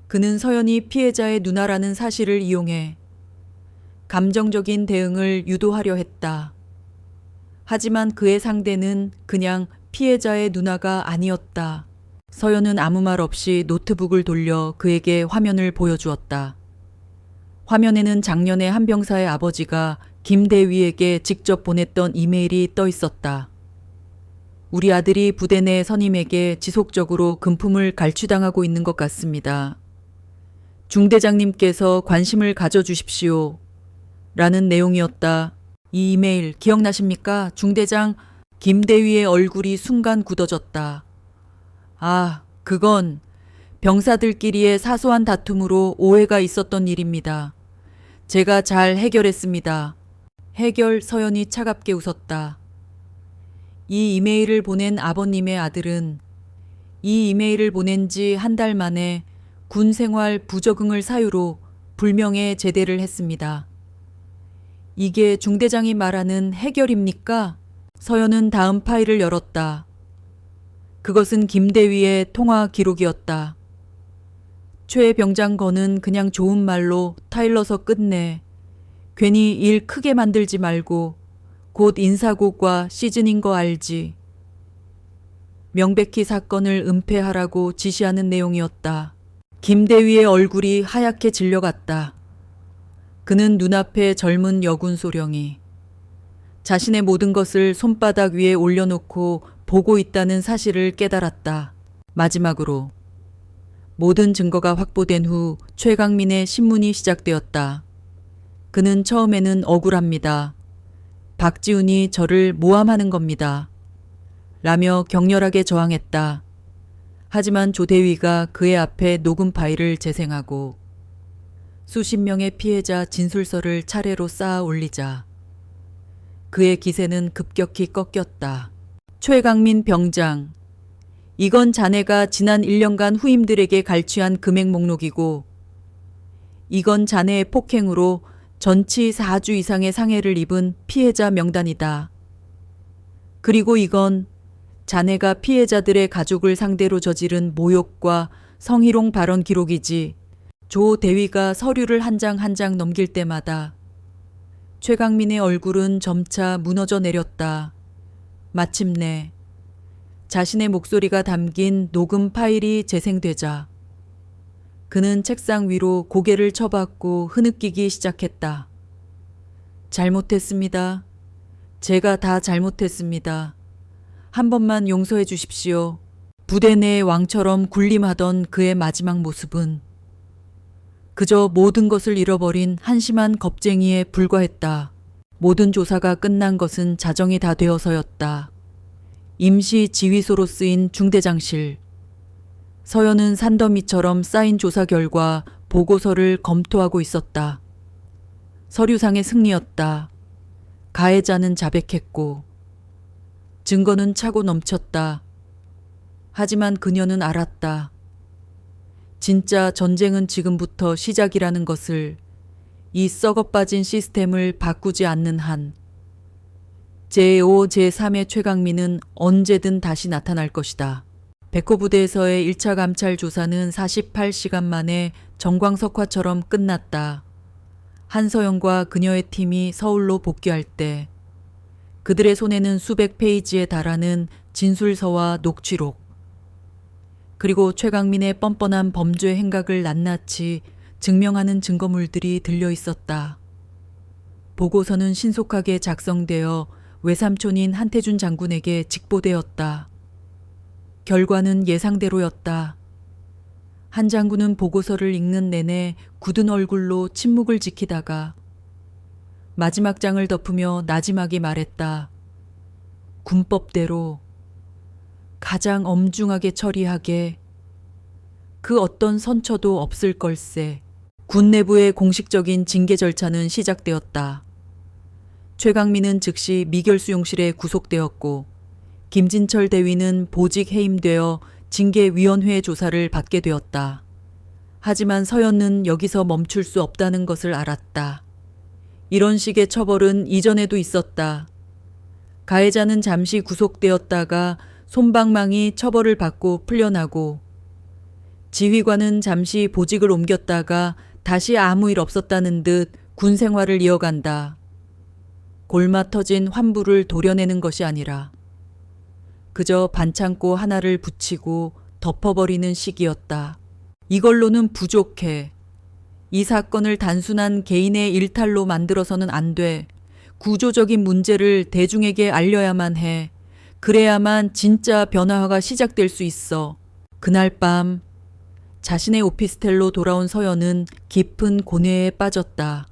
S1: 그는 서연이 피해자의 누나라는 사실을 이용해 감정적인 대응을 유도하려 했다. 하지만 그의 상대는 그냥 피해자의 누나가 아니었다. 서연은 아무 말 없이 노트북을 돌려 그에게 화면을 보여주었다. 화면에는 작년에 한 병사의 아버지가 김 대위에게 직접 보냈던 이메일이 떠 있었다. 우리 아들이 부대 내 선임에게 지속적으로 금품을 갈취당하고 있는 것 같습니다. 중대장님께서 관심을 가져주십시오. 라는 내용이었다. 이 이메일 기억나십니까? 중대장. 김 대위의 얼굴이 순간 굳어졌다. 아, 그건 병사들끼리의 사소한 다툼으로 오해가 있었던 일입니다. 제가 잘 해결했습니다. 해결. 서연이 차갑게 웃었다. 이 이메일을 보낸 아버님의 아들은 이 이메일을 보낸 지 한 달 만에 군 생활 부적응을 사유로 불명예 제대를 했습니다. 이게 중대장이 말하는 해결입니까? 서연은 다음 파일을 열었다. 그것은 김 대위의 통화 기록이었다. 최 병장 건은 그냥 좋은 말로 타일러서 끝내. 괜히 일 크게 만들지 말고 곧 인사고과 시즌인 거 알지. 명백히 사건을 은폐하라고 지시하는 내용이었다. 김 대위의 얼굴이 하얗게 질려갔다. 그는 눈앞에 젊은 여군 소령이 자신의 모든 것을 손바닥 위에 올려놓고 보고 있다는 사실을 깨달았다. 마지막으로 모든 증거가 확보된 후 최강민의 신문이 시작되었다. 그는 처음에는 억울합니다. 박지훈이 저를 모함하는 겁니다. 라며 격렬하게 저항했다. 하지만 조 대위가 그의 앞에 녹음 파일을 재생하고 수십 명의 피해자 진술서를 차례로 쌓아 올리자 그의 기세는 급격히 꺾였다. 최강민 병장, 이건 자네가 지난 1년간 후임들에게 갈취한 금액 목록이고 이건 자네의 폭행으로 전치 4주 이상의 상해를 입은 피해자 명단이다. 그리고 이건 자네가 피해자들의 가족을 상대로 저지른 모욕과 성희롱 발언 기록이지. 조 대위가 서류를 한 장 한 장 넘길 때마다 최강민의 얼굴은 점차 무너져 내렸다. 마침내 자신의 목소리가 담긴 녹음 파일이 재생되자 그는 책상 위로 고개를 쳐박고 흐느끼기 시작했다. 잘못했습니다. 제가 다 잘못했습니다. 한 번만 용서해 주십시오. 부대 내 왕처럼 군림하던 그의 마지막 모습은 그저 모든 것을 잃어버린 한심한 겁쟁이에 불과했다. 모든 조사가 끝난 것은 자정이 다 되어서였다. 임시 지휘소로 쓰인 중대장실. 서연은 산더미처럼 쌓인 조사 결과 보고서를 검토하고 있었다. 서류상의 승리였다. 가해자는 자백했고 증거는 차고 넘쳤다. 하지만 그녀는 알았다. 진짜 전쟁은 지금부터 시작이라는 것을, 이 썩어빠진 시스템을 바꾸지 않는 한 제5, 제3의 최강민은 언제든 다시 나타날 것이다. 백호 부대에서의 1차 감찰 조사는 48시간 만에 정광석화처럼 끝났다. 한서영과 그녀의 팀이 서울로 복귀할 때 그들의 손에는 수백 페이지에 달하는 진술서와 녹취록, 그리고 최강민의 뻔뻔한 범죄 행각을 낱낱이 증명하는 증거물들이 들려 있었다. 보고서는 신속하게 작성되어 외삼촌인 한태준 장군에게 직보되었다. 결과는 예상대로였다. 한 장군은 보고서를 읽는 내내 굳은 얼굴로 침묵을 지키다가 마지막 장을 덮으며 나지막이 말했다. 군법대로 가장 엄중하게 처리하게, 그 어떤 선처도 없을 걸세. 군 내부의 공식적인 징계 절차는 시작되었다. 최강민은 즉시 미결수용실에 구속되었고 김진철 대위는 보직 해임되어 징계위원회 조사를 받게 되었다. 하지만 서연은 여기서 멈출 수 없다는 것을 알았다. 이런 식의 처벌은 이전에도 있었다. 가해자는 잠시 구속되었다가 솜방망이 처벌을 받고 풀려나고, 지휘관은 잠시 보직을 옮겼다가 다시 아무 일 없었다는 듯 군 생활을 이어간다. 골마 터진 환부를 도려내는 것이 아니라 그저 반창고 하나를 붙이고 덮어버리는 식이었다. 이걸로는 부족해. 이 사건을 단순한 개인의 일탈로 만들어서는 안 돼. 구조적인 문제를 대중에게 알려야만 해. 그래야만 진짜 변화가 시작될 수 있어. 그날 밤 자신의 오피스텔로 돌아온 서연은 깊은 고뇌에 빠졌다.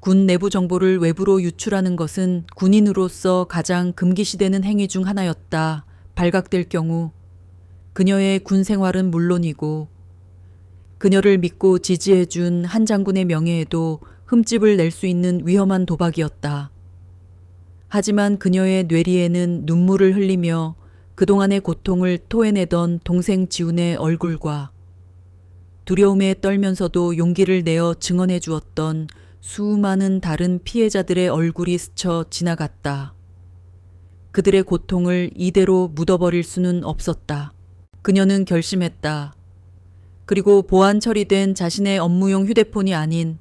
S1: 군 내부 정보를 외부로 유출하는 것은 군인으로서 가장 금기시되는 행위 중 하나였다. 발각될 경우 그녀의 군 생활은 물론이고 그녀를 믿고 지지해준 한 장군의 명예에도 흠집을 낼 수 있는 위험한 도박이었다. 하지만 그녀의 뇌리에는 눈물을 흘리며 그동안의 고통을 토해내던 동생 지훈의 얼굴과 두려움에 떨면서도 용기를 내어 증언해 주었던 수많은 다른 피해자들의 얼굴이 스쳐 지나갔다. 그들의 고통을 이대로 묻어버릴 수는 없었다. 그녀는 결심했다. 그리고 보안 처리된 자신의 업무용 휴대폰이 아닌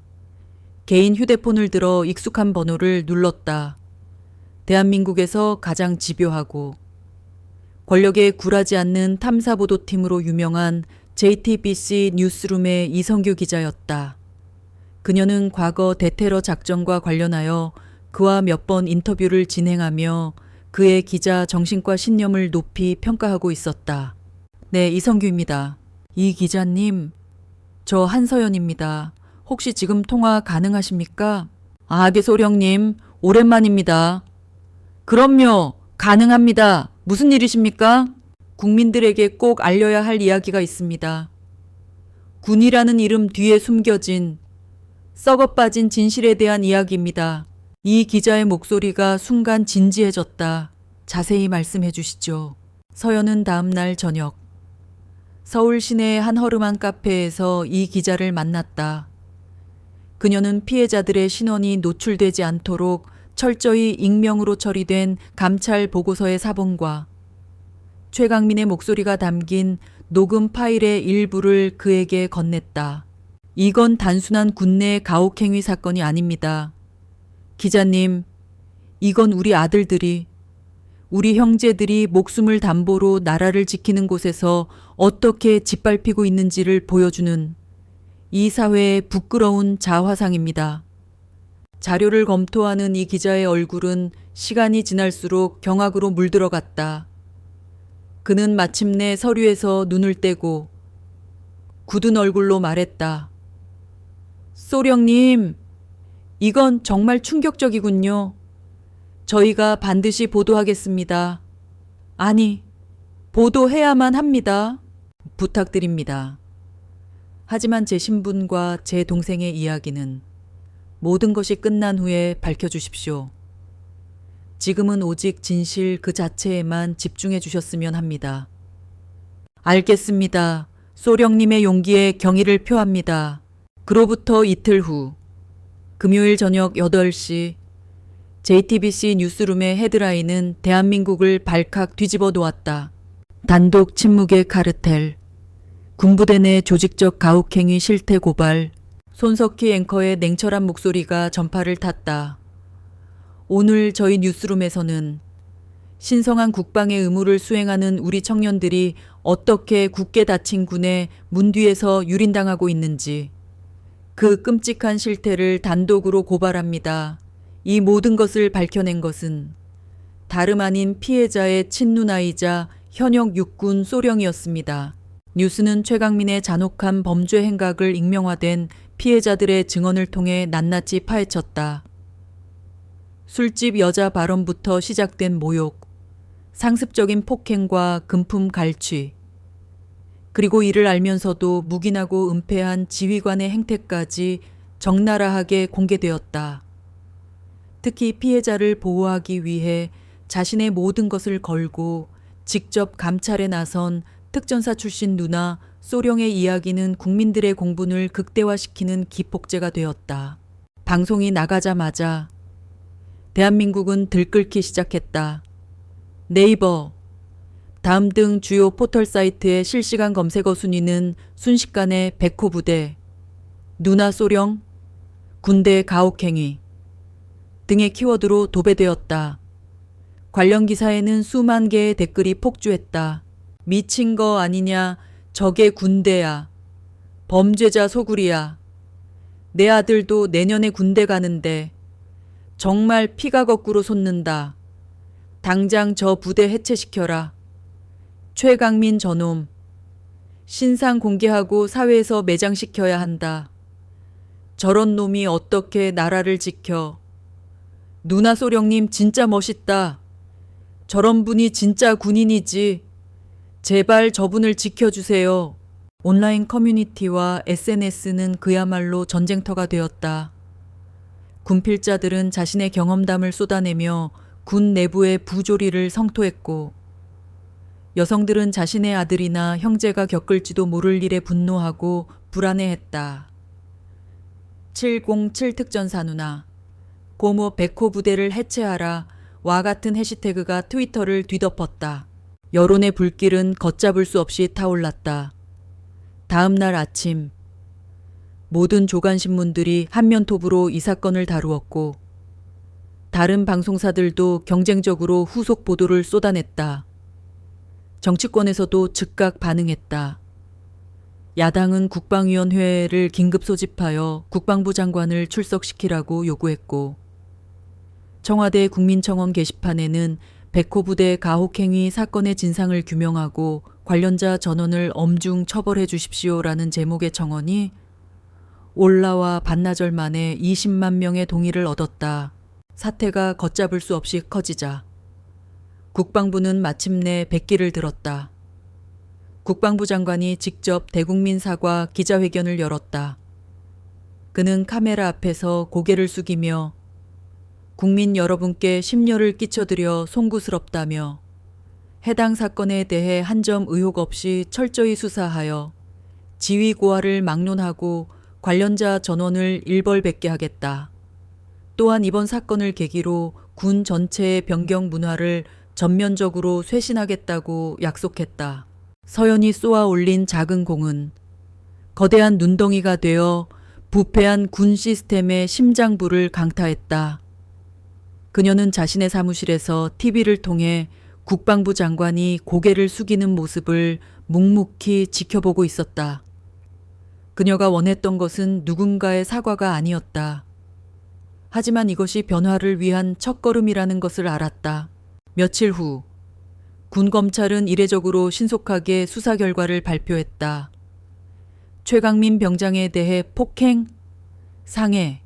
S1: 개인 휴대폰을 들어 익숙한 번호를 눌렀다. 대한민국에서 가장 집요하고 권력에 굴하지 않는 탐사보도팀으로 유명한 JTBC 뉴스룸의 이성규 기자였다. 그녀는 과거 대테러 작전과 관련하여 그와 몇 번 인터뷰를 진행하며 그의 기자 정신과 신념을 높이 평가하고 있었다. 네, 이성규입니다. 이 기자님, 저 한서연입니다. 혹시 지금 통화 가능하십니까? 개소령님, 오랜만입니다. 그럼요, 가능합니다. 무슨 일이십니까? 국민들에게 꼭 알려야 할 이야기가 있습니다. 군이라는 이름 뒤에 숨겨진 썩어빠진 진실에 대한 이야기입니다. 이 기자의 목소리가 순간 진지해졌다. 자세히 말씀해 주시죠. 서연은 다음 날 저녁 서울 시내의 한 허름한 카페에서 이 기자를 만났다. 그녀는 피해자들의 신원이 노출되지 않도록 철저히 익명으로 처리된 감찰 보고서의 사본과 최강민의 목소리가 담긴 녹음 파일의 일부를 그에게 건넸다. 이건 단순한 군내 가혹행위 사건이 아닙니다. 기자님, 이건 우리 아들들이, 우리 형제들이 목숨을 담보로 나라를 지키는 곳에서 어떻게 짓밟히고 있는지를 보여주는 이 사회의 부끄러운 자화상입니다. 자료를 검토하는 이 기자의 얼굴은 시간이 지날수록 경악으로 물들어갔다. 그는 마침내 서류에서 눈을 떼고 굳은 얼굴로 말했다. 소령님, 이건 정말 충격적이군요. 저희가 반드시 보도하겠습니다. 아니, 보도해야만 합니다. 부탁드립니다. 하지만 제 신분과 제 동생의 이야기는 모든 것이 끝난 후에 밝혀주십시오. 지금은 오직 진실 그 자체에만 집중해 주셨으면 합니다. 알겠습니다. 소령님의 용기에 경의를 표합니다. 그로부터 이틀 후 금요일 저녁 8시 JTBC 뉴스룸의 헤드라인은 대한민국을 발칵 뒤집어 놓았다. 단독 침묵의 카르텔, 군부대 내 조직적 가혹행위 실태 고발, 손석희 앵커의 냉철한 목소리가 전파를 탔다. 오늘 저희 뉴스룸에서는 신성한 국방의 의무를 수행하는 우리 청년들이 어떻게 굳게 닫힌 군의 문 뒤에서 유린당하고 있는지 그 끔찍한 실태를 단독으로 고발합니다. 이 모든 것을 밝혀낸 것은 다름 아닌 피해자의 친누나이자 현역 육군 소령이었습니다. 뉴스는 최강민의 잔혹한 범죄 행각을 익명화된 피해자들의 증언을 통해 낱낱이 파헤쳤다. 술집 여자 발언부터 시작된 모욕, 상습적인 폭행과 금품 갈취, 그리고 이를 알면서도 묵인하고 은폐한 지휘관의 행태까지 적나라하게 공개되었다. 특히 피해자를 보호하기 위해 자신의 모든 것을 걸고 직접 감찰에 나선 특전사 출신 누나 소령의 이야기는 국민들의 공분을 극대화시키는 기폭제가 되었다. 방송이 나가자마자 대한민국은 들끓기 시작했다. 네이버, 다음 등 주요 포털 사이트의 실시간 검색어 순위는 순식간에 백호 부대, 누나 소령, 군대 가혹행위 등의 키워드로 도배되었다. 관련 기사에는 수만 개의 댓글이 폭주했다. 미친 거 아니냐, 저게 군대야. 범죄자 소굴이야. 내 아들도 내년에 군대 가는데 정말 피가 거꾸로 솟는다. 당장 저 부대 해체시켜라. 최강민 저놈. 신상 공개하고 사회에서 매장시켜야 한다. 저런 놈이 어떻게 나라를 지켜. 누나 소령님 진짜 멋있다. 저런 분이 진짜 군인이지. 제발 저분을 지켜주세요. 온라인 커뮤니티와 SNS는 그야말로 전쟁터가 되었다. 군필자들은 자신의 경험담을 쏟아내며 군 내부의 부조리를 성토했고, 여성들은 자신의 아들이나 형제가 겪을지도 모를 일에 분노하고 불안해했다. 707 특전사 누나, 고모 백호 부대를 해체하라 와 같은 해시태그가 트위터를 뒤덮었다. 여론의 불길은 걷잡을 수 없이 타올랐다. 다음 날 아침 모든 조간신문들이 한면톱으로 이 사건을 다루었고 다른 방송사들도 경쟁적으로 후속 보도를 쏟아냈다. 정치권에서도 즉각 반응했다. 야당은 국방위원회를 긴급 소집하여 국방부 장관을 출석시키라고 요구했고, 청와대 국민청원 게시판에는 백호부대 가혹행위 사건의 진상을 규명하고 관련자 전원을 엄중 처벌해 주십시오라는 제목의 청원이 올라와 반나절 만에 20만 명의 동의를 얻었다. 사태가 걷잡을 수 없이 커지자 국방부는 마침내 백기를 들었다. 국방부 장관이 직접 대국민 사과 기자회견을 열었다. 그는 카메라 앞에서 고개를 숙이며 국민 여러분께 심려를 끼쳐드려 송구스럽다며 해당 사건에 대해 한 점 의혹 없이 철저히 수사하여 지휘 고하를 막론하고 관련자 전원을 일벌백계 하겠다. 또한 이번 사건을 계기로 군 전체의 변경 문화를 전면적으로 쇄신하겠다고 약속했다. 서연이 쏘아 올린 작은 공은 거대한 눈덩이가 되어 부패한 군 시스템의 심장부를 강타했다. 그녀는 자신의 사무실에서 TV를 통해 국방부 장관이 고개를 숙이는 모습을 묵묵히 지켜보고 있었다. 그녀가 원했던 것은 누군가의 사과가 아니었다. 하지만 이것이 변화를 위한 첫걸음이라는 것을 알았다. 며칠 후, 군 검찰은 이례적으로 신속하게 수사 결과를 발표했다. 최강민 병장에 대해 폭행, 상해,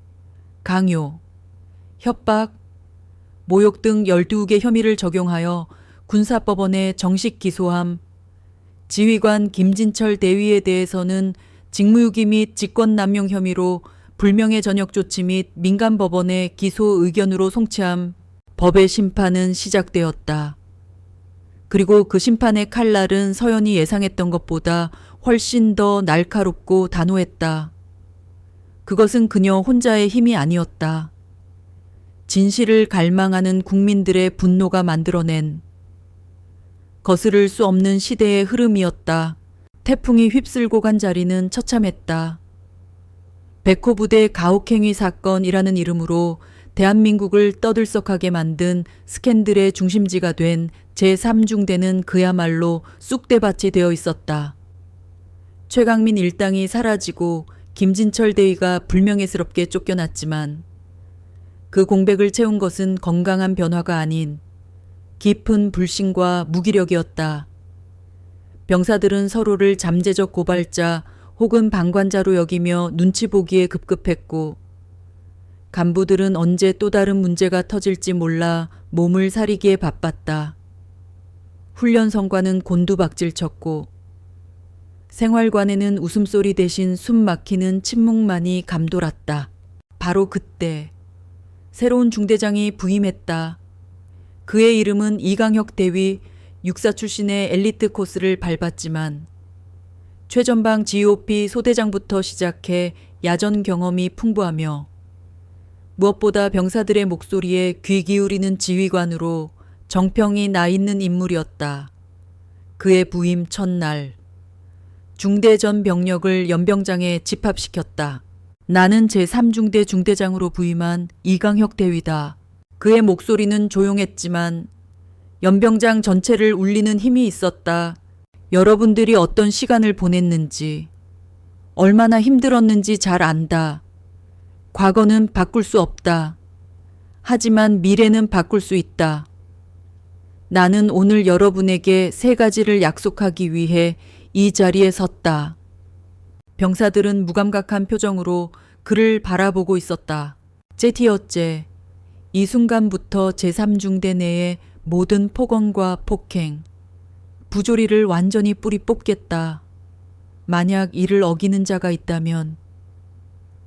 S1: 강요, 협박, 모욕 등 12개 혐의를 적용하여 군사법원에 정식 기소함. 지휘관 김진철 대위에 대해서는 직무유기 및 직권남용 혐의로 불명예 전역 조치 및 민간법원에 기소 의견으로 송치함. 법의 심판은 시작되었다. 그리고 그 심판의 칼날은 서연이 예상했던 것보다 훨씬 더 날카롭고 단호했다. 그것은 그녀 혼자의 힘이 아니었다. 진실을 갈망하는 국민들의 분노가 만들어낸 거스를 수 없는 시대의 흐름이었다. 태풍이 휩쓸고 간 자리는 처참했다. 백호부대 가혹행위 사건이라는 이름으로 대한민국을 떠들썩하게 만든 스캔들의 중심지가 된 제3중대는 그야말로 쑥대밭이 되어 있었다. 최강민 일당이 사라지고 김진철 대위가 불명예스럽게 쫓겨났지만 그 공백을 채운 것은 건강한 변화가 아닌 깊은 불신과 무기력이었다. 병사들은 서로를 잠재적 고발자 혹은 방관자로 여기며 눈치 보기에 급급했고 간부들은 언제 또 다른 문제가 터질지 몰라 몸을 사리기에 바빴다. 훈련성과는 곤두박질 쳤고 생활관에는 웃음소리 대신 숨 막히는 침묵만이 감돌았다. 바로 그때 새로운 중대장이 부임했다. 그의 이름은 이강혁 대위, 육사 출신의 엘리트 코스를 밟았지만 최전방 GOP 소대장부터 시작해 야전 경험이 풍부하며 무엇보다 병사들의 목소리에 귀 기울이는 지휘관으로 정평이 나 있는 인물이었다. 그의 부임 첫날 중대전 병력을 연병장에 집합시켰다. 나는 제3중대 중대장으로 부임한 이강혁 대위다. 그의 목소리는 조용했지만 연병장 전체를 울리는 힘이 있었다. 여러분들이 어떤 시간을 보냈는지, 얼마나 힘들었는지 잘 안다. 과거는 바꿀 수 없다. 하지만 미래는 바꿀 수 있다. 나는 오늘 여러분에게 3가지를 약속하기 위해 이 자리에 섰다. 병사들은 무감각한 표정으로 그를 바라보고 있었다. 째티어째, 이 순간부터 제3중대 내의 모든 폭언과 폭행, 부조리를 완전히 뿌리 뽑겠다. 만약 이를 어기는 자가 있다면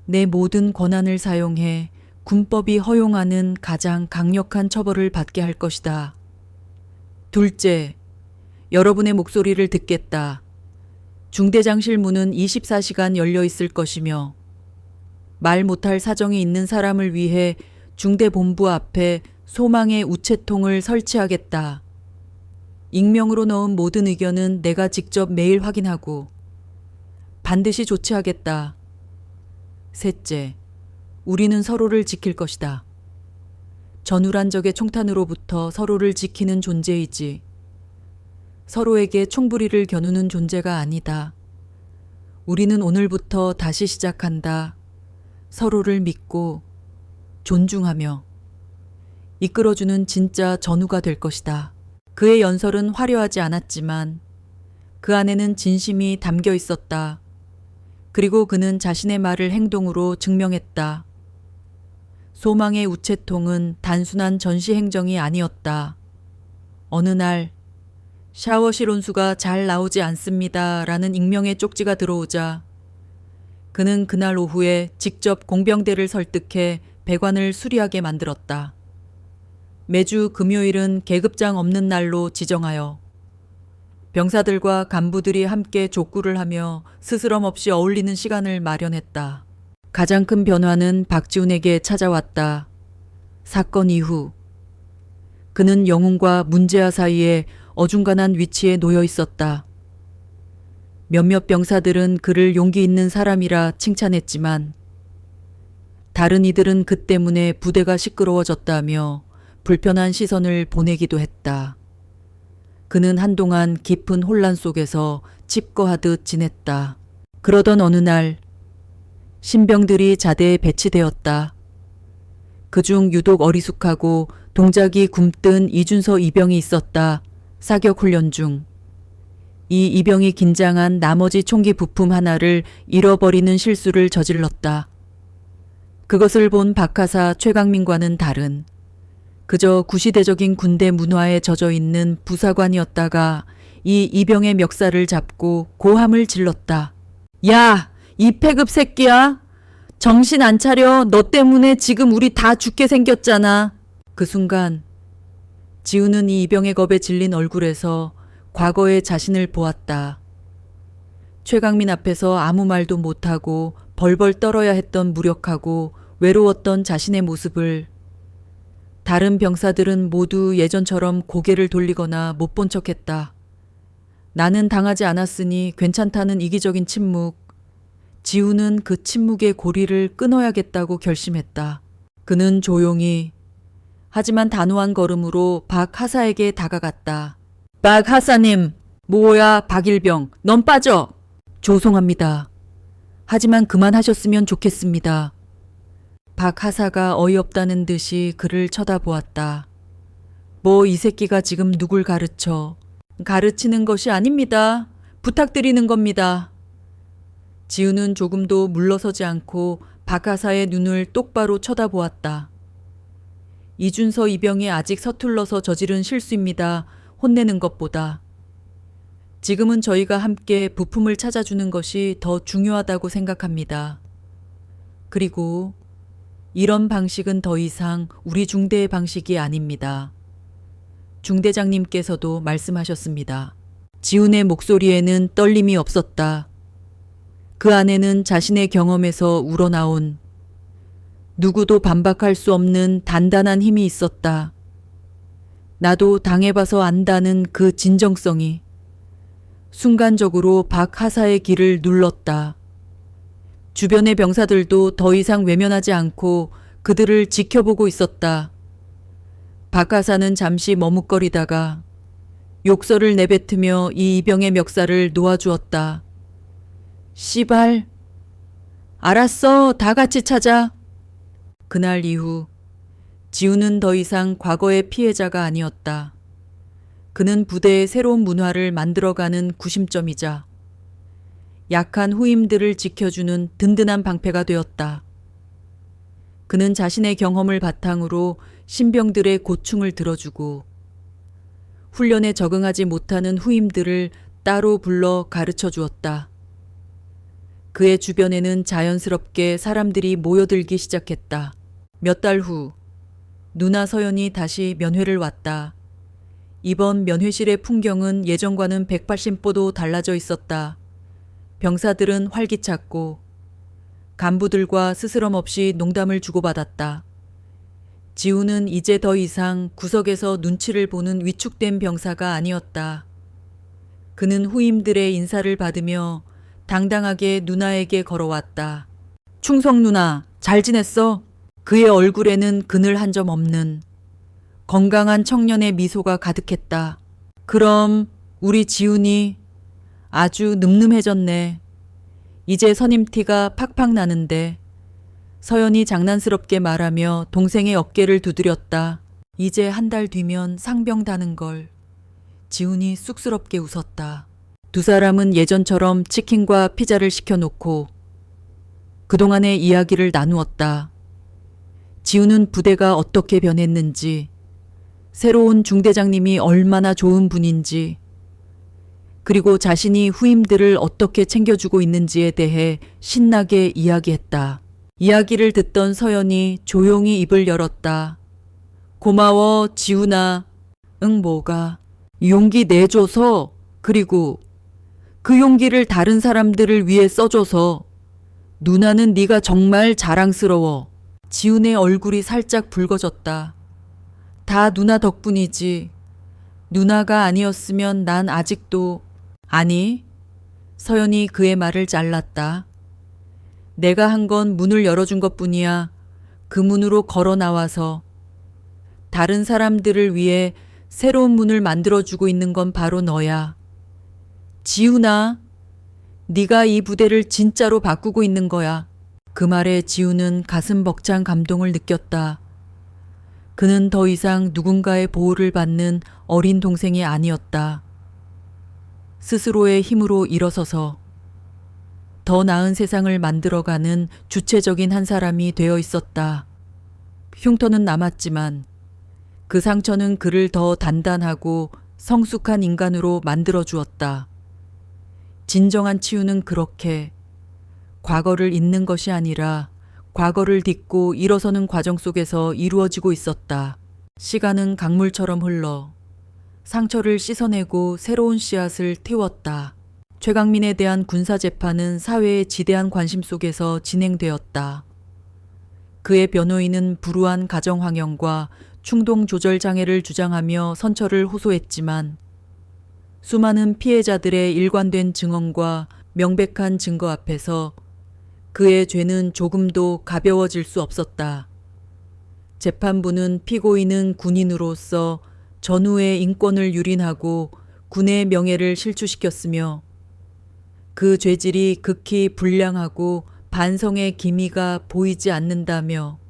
S1: 내 모든 권한을 사용해 군법이 허용하는 가장 강력한 처벌을 받게 할 것이다. 둘째, 여러분의 목소리를 듣겠다. 중대장실 문은 24시간 열려 있을 것이며 말 못할 사정이 있는 사람을 위해 중대본부 앞에 소망의 우체통을 설치하겠다. 익명으로 넣은 모든 의견은 내가 직접 매일 확인하고 반드시 조치하겠다. 셋째, 우리는 서로를 지킬 것이다. 전울한 적의 총탄으로부터 서로를 지키는 존재이지 서로에게 총부리를 겨누는 존재가 아니다. 우리는 오늘부터 다시 시작한다. 서로를 믿고 존중하며 이끌어주는 진짜 전우가 될 것이다. 그의 연설은 화려하지 않았지만 그 안에는 진심이 담겨 있었다. 그리고 그는 자신의 말을 행동으로 증명했다. 소망의 우체통은 단순한 전시 행정이 아니었다. 어느 날 샤워실 온수가 잘 나오지 않습니다. 라는 익명의 쪽지가 들어오자 그는 그날 오후에 직접 공병대를 설득해 배관을 수리하게 만들었다. 매주 금요일은 계급장 없는 날로 지정하여 병사들과 간부들이 함께 족구를 하며 스스럼 없이 어울리는 시간을 마련했다. 가장 큰 변화는 박지훈에게 찾아왔다. 사건 이후 그는 영웅과 문제아 사이에 어중간한 위치에 놓여 있었다. 몇몇 병사들은 그를 용기 있는 사람이라 칭찬했지만 다른 이들은 그 때문에 부대가 시끄러워졌다며 불편한 시선을 보내기도 했다. 그는 한동안 깊은 혼란 속에서 칩거하듯 지냈다. 그러던 어느 날 신병들이 자대에 배치되었다. 그중 유독 어리숙하고 동작이 굼뜬 이준서 이병이 있었다. 사격 훈련 중. 이 이병이 긴장한 나머지 총기 부품 하나를 잃어버리는 실수를 저질렀다. 그것을 본 박하사 최강민과는 다른 그저 구시대적인 군대 문화에 젖어 있는 부사관이었다가 이 이병의 멱살을 잡고 고함을 질렀다. 야! 이 패급 새끼야! 정신 안 차려. 너 때문에 지금 우리 다 죽게 생겼잖아. 그 순간 지우는 이 이병의 겁에 질린 얼굴에서 과거의 자신을 보았다. 최강민 앞에서 아무 말도 못하고 벌벌 떨어야 했던 무력하고 외로웠던 자신의 모습을 다른 병사들은 모두 예전처럼 고개를 돌리거나 못 본 척했다. 나는 당하지 않았으니 괜찮다는 이기적인 침묵. 지우는 그 침묵의 고리를 끊어야겠다고 결심했다. 그는 조용히 하지만 단호한 걸음으로 박 하사에게 다가갔다. 박 하사님, 뭐야 박일병, 넌 빠져. 죄송합니다. 하지만 그만하셨으면 좋겠습니다. 박 하사가 어이없다는 듯이 그를 쳐다보았다. 뭐 이 새끼가 지금 누굴 가르쳐. 가르치는 것이 아닙니다. 부탁드리는 겁니다. 지우는 조금도 물러서지 않고 박 하사의 눈을 똑바로 쳐다보았다. 이준서 이병이 아직 서툴러서 저지른 실수입니다. 혼내는 것보다. 지금은 저희가 함께 부품을 찾아주는 것이 더 중요하다고 생각합니다. 그리고 이런 방식은 더 이상 우리 중대의 방식이 아닙니다. 중대장님께서도 말씀하셨습니다. 지훈의 목소리에는 떨림이 없었다. 그 안에는 자신의 경험에서 우러나온 누구도 반박할 수 없는 단단한 힘이 있었다. 나도 당해봐서 안다는 그 진정성이 순간적으로 박 하사의 길을 눌렀다. 주변의 병사들도 더 이상 외면하지 않고 그들을 지켜보고 있었다. 박 하사는 잠시 머뭇거리다가 욕설을 내뱉으며 이 이병의 멱살을 놓아주었다. 씨발. 알았어. 다 같이 찾아. 그날 이후 지우는 더 이상 과거의 피해자가 아니었다. 그는 부대의 새로운 문화를 만들어가는 구심점이자 약한 후임들을 지켜주는 든든한 방패가 되었다. 그는 자신의 경험을 바탕으로 신병들의 고충을 들어주고 훈련에 적응하지 못하는 후임들을 따로 불러 가르쳐 주었다. 그의 주변에는 자연스럽게 사람들이 모여들기 시작했다. 몇 달 후 누나 서연이 다시 면회를 왔다. 이번 면회실의 풍경은 예전과는 180도도 달라져 있었다. 병사들은 활기찼고 간부들과 스스럼 없이 농담을 주고받았다. 지우는 이제 더 이상 구석에서 눈치를 보는 위축된 병사가 아니었다. 그는 후임들의 인사를 받으며 당당하게 누나에게 걸어왔다. 충성 누나, 잘 지냈어? 그의 얼굴에는 그늘 한 점 없는 건강한 청년의 미소가 가득했다. 그럼 우리 지훈이 아주 늠름해졌네. 이제 선임 티가 팍팍 나는데. 서연이 장난스럽게 말하며 동생의 어깨를 두드렸다. 이제 한 달 뒤면 상병 다는 걸. 지훈이 쑥스럽게 웃었다. 두 사람은 예전처럼 치킨과 피자를 시켜놓고 그동안의 이야기를 나누었다. 지훈은 부대가 어떻게 변했는지, 새로운 중대장님이 얼마나 좋은 분인지, 그리고 자신이 후임들을 어떻게 챙겨주고 있는지에 대해 신나게 이야기했다. 이야기를 듣던 서연이 조용히 입을 열었다. 고마워, 지훈아. 응, 뭐가? 용기 내줘서, 그리고 그 용기를 다른 사람들을 위해 써줘서 누나는 네가 정말 자랑스러워. 지훈의 얼굴이 살짝 붉어졌다. 다 누나 덕분이지. 누나가 아니었으면 난 아직도... 아니, 서연이 그의 말을 잘랐다. 내가 한 건 문을 열어준 것뿐이야. 그 문으로 걸어 나와서 다른 사람들을 위해 새로운 문을 만들어주고 있는 건 바로 너야. 지훈아, 네가 이 부대를 진짜로 바꾸고 있는 거야. 그 말에 지훈은 가슴 벅찬 감동을 느꼈다. 그는 더 이상 누군가의 보호를 받는 어린 동생이 아니었다. 스스로의 힘으로 일어서서 더 나은 세상을 만들어가는 주체적인 한 사람이 되어 있었다. 흉터는 남았지만 그 상처는 그를 더 단단하고 성숙한 인간으로 만들어 주었다. 진정한 치유는 그렇게 과거를 잊는 것이 아니라 과거를 딛고 일어서는 과정 속에서 이루어지고 있었다. 시간은 강물처럼 흘러 상처를 씻어내고 새로운 씨앗을 틔웠다. 최강민에 대한 군사재판은 사회의 지대한 관심 속에서 진행되었다. 그의 변호인은 불우한 가정 환경과 충동 조절 장애를 주장하며 선처를 호소했지만 수많은 피해자들의 일관된 증언과 명백한 증거 앞에서 그의 죄는 조금도 가벼워질 수 없었다. 재판부는 피고인은 군인으로서 전후의 인권을 유린하고 군의 명예를 실추시켰으며 그 죄질이 극히 불량하고 반성의 기미가 보이지 않는다며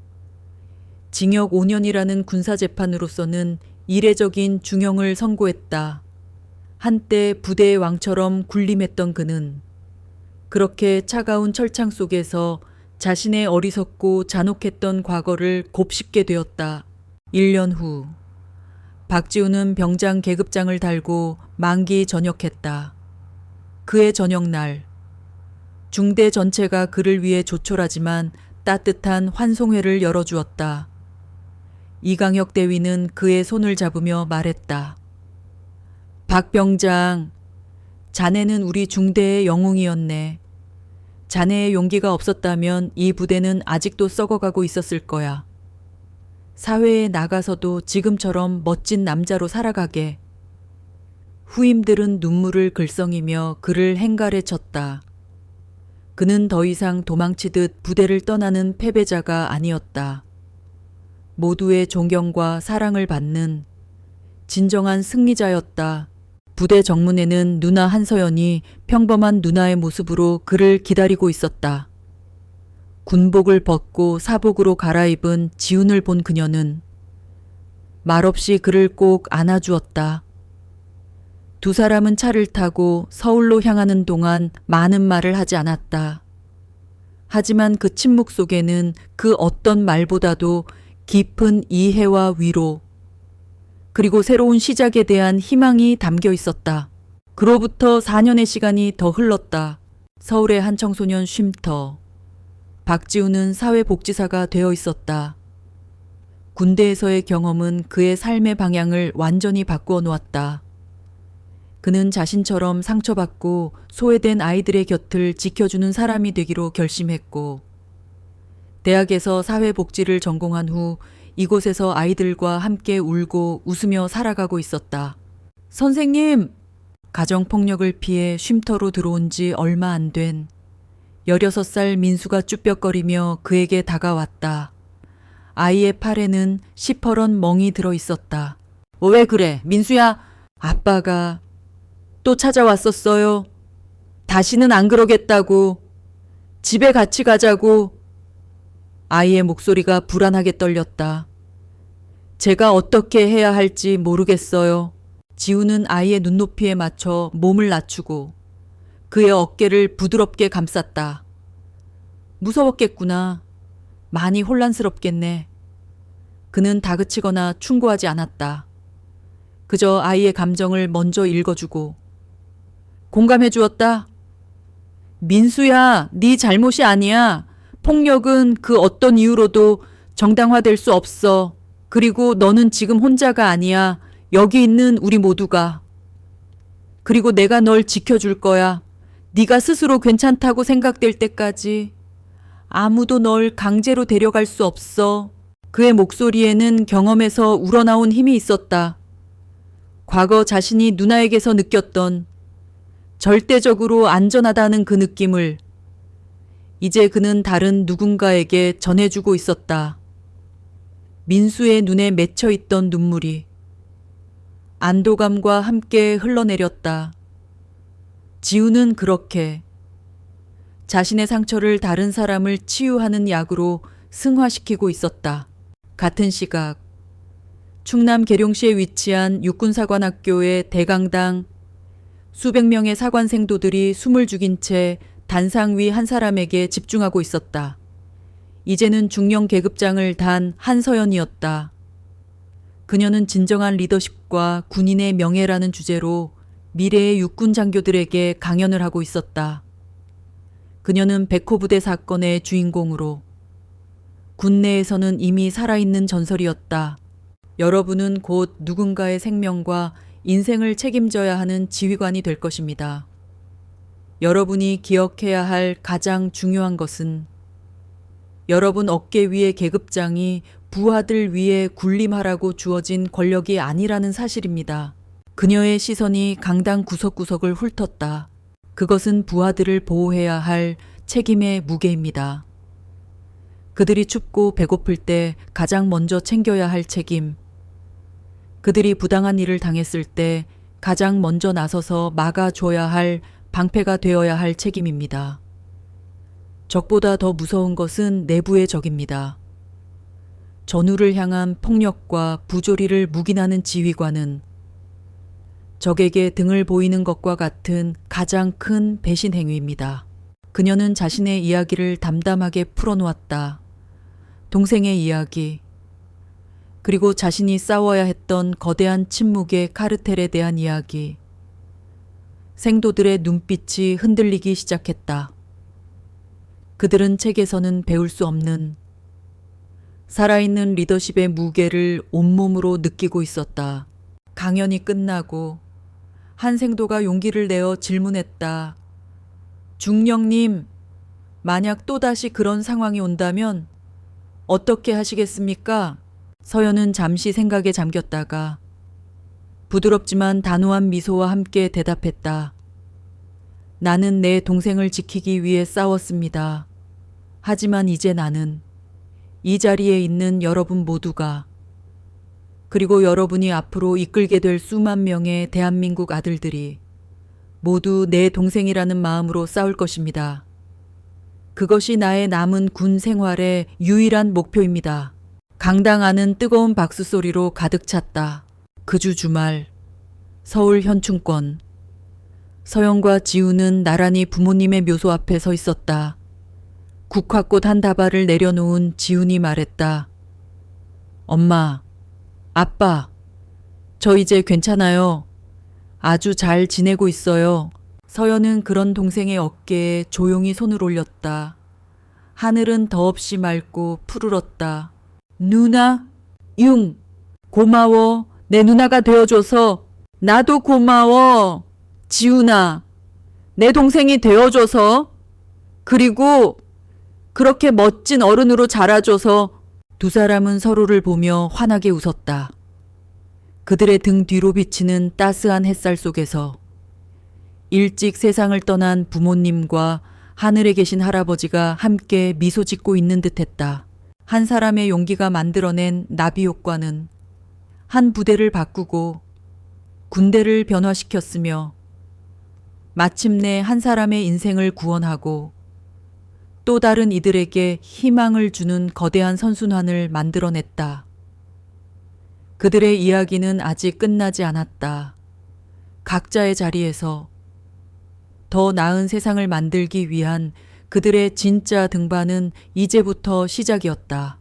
S1: 징역 5년이라는 군사재판으로서는 이례적인 중형을 선고했다. 한때 부대의 왕처럼 군림했던 그는 그렇게 차가운 철창 속에서 자신의 어리석고 잔혹했던 과거를 곱씹게 되었다. 1년 후 박지훈은 병장 계급장을 달고 만기 전역했다. 그의 저녁날 중대 전체가 그를 위해 조촐하지만 따뜻한 환송회를 열어주었다. 이강혁 대위는 그의 손을 잡으며 말했다. 박 병장, 자네는 우리 중대의 영웅이었네. 자네의 용기가 없었다면 이 부대는 아직도 썩어가고 있었을 거야. 사회에 나가서도 지금처럼 멋진 남자로 살아가게. 후임들은 눈물을 글썽이며 그를 행갈에 쳤다. 그는 더 이상 도망치듯 부대를 떠나는 패배자가 아니었다. 모두의 존경과 사랑을 받는 진정한 승리자였다. 부대 정문에는 누나 한서연이 평범한 누나의 모습으로 그를 기다리고 있었다. 군복을 벗고 사복으로 갈아입은 지훈을 본 그녀는 말없이 그를 꼭 안아주었다. 두 사람은 차를 타고 서울로 향하는 동안 많은 말을 하지 않았다. 하지만 그 침묵 속에는 그 어떤 말보다도 깊은 이해와 위로, 그리고 새로운 시작에 대한 희망이 담겨 있었다. 그로부터 4년의 시간이 더 흘렀다. 서울의 한 청소년 쉼터. 박지훈은 사회복지사가 되어 있었다. 군대에서의 경험은 그의 삶의 방향을 완전히 바꾸어 놓았다. 그는 자신처럼 상처받고 소외된 아이들의 곁을 지켜주는 사람이 되기로 결심했고, 대학에서 사회복지를 전공한 후 이곳에서 아이들과 함께 울고 웃으며 살아가고 있었다. 선생님! 가정폭력을 피해 쉼터로 들어온 지 얼마 안 된 16살 민수가 쭈뼛거리며 그에게 다가왔다. 아이의 팔에는 시퍼런 멍이 들어 있었다. 왜 그래, 민수야? 아빠가 또 찾아왔었어요. 다시는 안 그러겠다고. 집에 같이 가자고. 아이의 목소리가 불안하게 떨렸다. 제가 어떻게 해야 할지 모르겠어요. 지우는 아이의 눈높이에 맞춰 몸을 낮추고 그의 어깨를 부드럽게 감쌌다. 무서웠겠구나. 많이 혼란스럽겠네. 그는 다그치거나 충고하지 않았다. 그저 아이의 감정을 먼저 읽어주고 공감해 주었다. 민수야, 네 잘못이 아니야. 폭력은 그 어떤 이유로도 정당화될 수 없어. 그리고 너는 지금 혼자가 아니야. 여기 있는 우리 모두가. 그리고 내가 널 지켜줄 거야. 네가 스스로 괜찮다고 생각될 때까지. 아무도 널 강제로 데려갈 수 없어. 그의 목소리에는 경험에서 우러나온 힘이 있었다. 과거 자신이 누나에게서 느꼈던 절대적으로 안전하다는 그 느낌을 이제 그는 다른 누군가에게 전해주고 있었다. 민수의 눈에 맺혀있던 눈물이 안도감과 함께 흘러내렸다. 지우는 그렇게 자신의 상처를 다른 사람을 치유하는 약으로 승화시키고 있었다. 같은 시각 충남 계룡시에 위치한 육군사관학교의 대강당 수백 명의 사관생도들이 숨을 죽인 채 단상 위 한 사람에게 집중하고 있었다. 이제는 중령 계급장을 단 한서연이었다. 그녀는 진정한 리더십과 군인의 명예라는 주제로 미래의 육군 장교들에게 강연을 하고 있었다. 그녀는 백호부대 사건의 주인공으로 군 내에서는 이미 살아있는 전설이었다. 여러분은 곧 누군가의 생명과 인생을 책임져야 하는 지휘관이 될 것입니다. 여러분이 기억해야 할 가장 중요한 것은 여러분 어깨 위의 계급장이 부하들 위에 군림하라고 주어진 권력이 아니라는 사실입니다. 그녀의 시선이 강당 구석구석을 훑었다. 그것은 부하들을 보호해야 할 책임의 무게입니다. 그들이 춥고 배고플 때 가장 먼저 챙겨야 할 책임. 그들이 부당한 일을 당했을 때 가장 먼저 나서서 막아줘야 할 방패가 되어야 할 책임입니다. 적보다 더 무서운 것은 내부의 적입니다. 전우를 향한 폭력과 부조리를 묵인하는 지휘관은 적에게 등을 보이는 것과 같은 가장 큰 배신 행위입니다. 그녀는 자신의 이야기를 담담하게 풀어놓았다. 동생의 이야기, 그리고 자신이 싸워야 했던 거대한 침묵의 카르텔에 대한 이야기. 생도들의 눈빛이 흔들리기 시작했다. 그들은 책에서는 배울 수 없는 살아있는 리더십의 무게를 온몸으로 느끼고 있었다. 강연이 끝나고 한 생도가 용기를 내어 질문했다. 중령님, 만약 또다시 그런 상황이 온다면 어떻게 하시겠습니까? 서연은 잠시 생각에 잠겼다가 부드럽지만 단호한 미소와 함께 대답했다. 나는 내 동생을 지키기 위해 싸웠습니다. 하지만 이제 나는 이 자리에 있는 여러분 모두가 그리고 여러분이 앞으로 이끌게 될 수만 명의 대한민국 아들들이 모두 내 동생이라는 마음으로 싸울 것입니다. 그것이 나의 남은 군 생활의 유일한 목표입니다. 강당 안은 뜨거운 박수 소리로 가득 찼다. 그 주 주말 서울 현충권. 서영과 지우는 나란히 부모님의 묘소 앞에 서 있었다. 국화꽃 한 다발을 내려놓은 지훈이 말했다. 엄마, 아빠, 저 이제 괜찮아요. 아주 잘 지내고 있어요. 서연은 그런 동생의 어깨에 조용히 손을 올렸다. 하늘은 더없이 맑고 푸르렀다. 누나, 융, 고마워. 내 누나가 되어줘서. 나도 고마워. 지훈아, 내 동생이 되어줘서. 그리고 그렇게 멋진 어른으로 자라줘서. 두 사람은 서로를 보며 환하게 웃었다. 그들의 등 뒤로 비치는 따스한 햇살 속에서 일찍 세상을 떠난 부모님과 하늘에 계신 할아버지가 함께 미소 짓고 있는 듯했다. 한 사람의 용기가 만들어낸 나비 효과는 한 부대를 바꾸고 군대를 변화시켰으며 마침내 한 사람의 인생을 구원하고 또 다른 이들에게 희망을 주는 거대한 선순환을 만들어냈다. 그들의 이야기는 아직 끝나지 않았다. 각자의 자리에서 더 나은 세상을 만들기 위한 그들의 진짜 등반은 이제부터 시작이었다.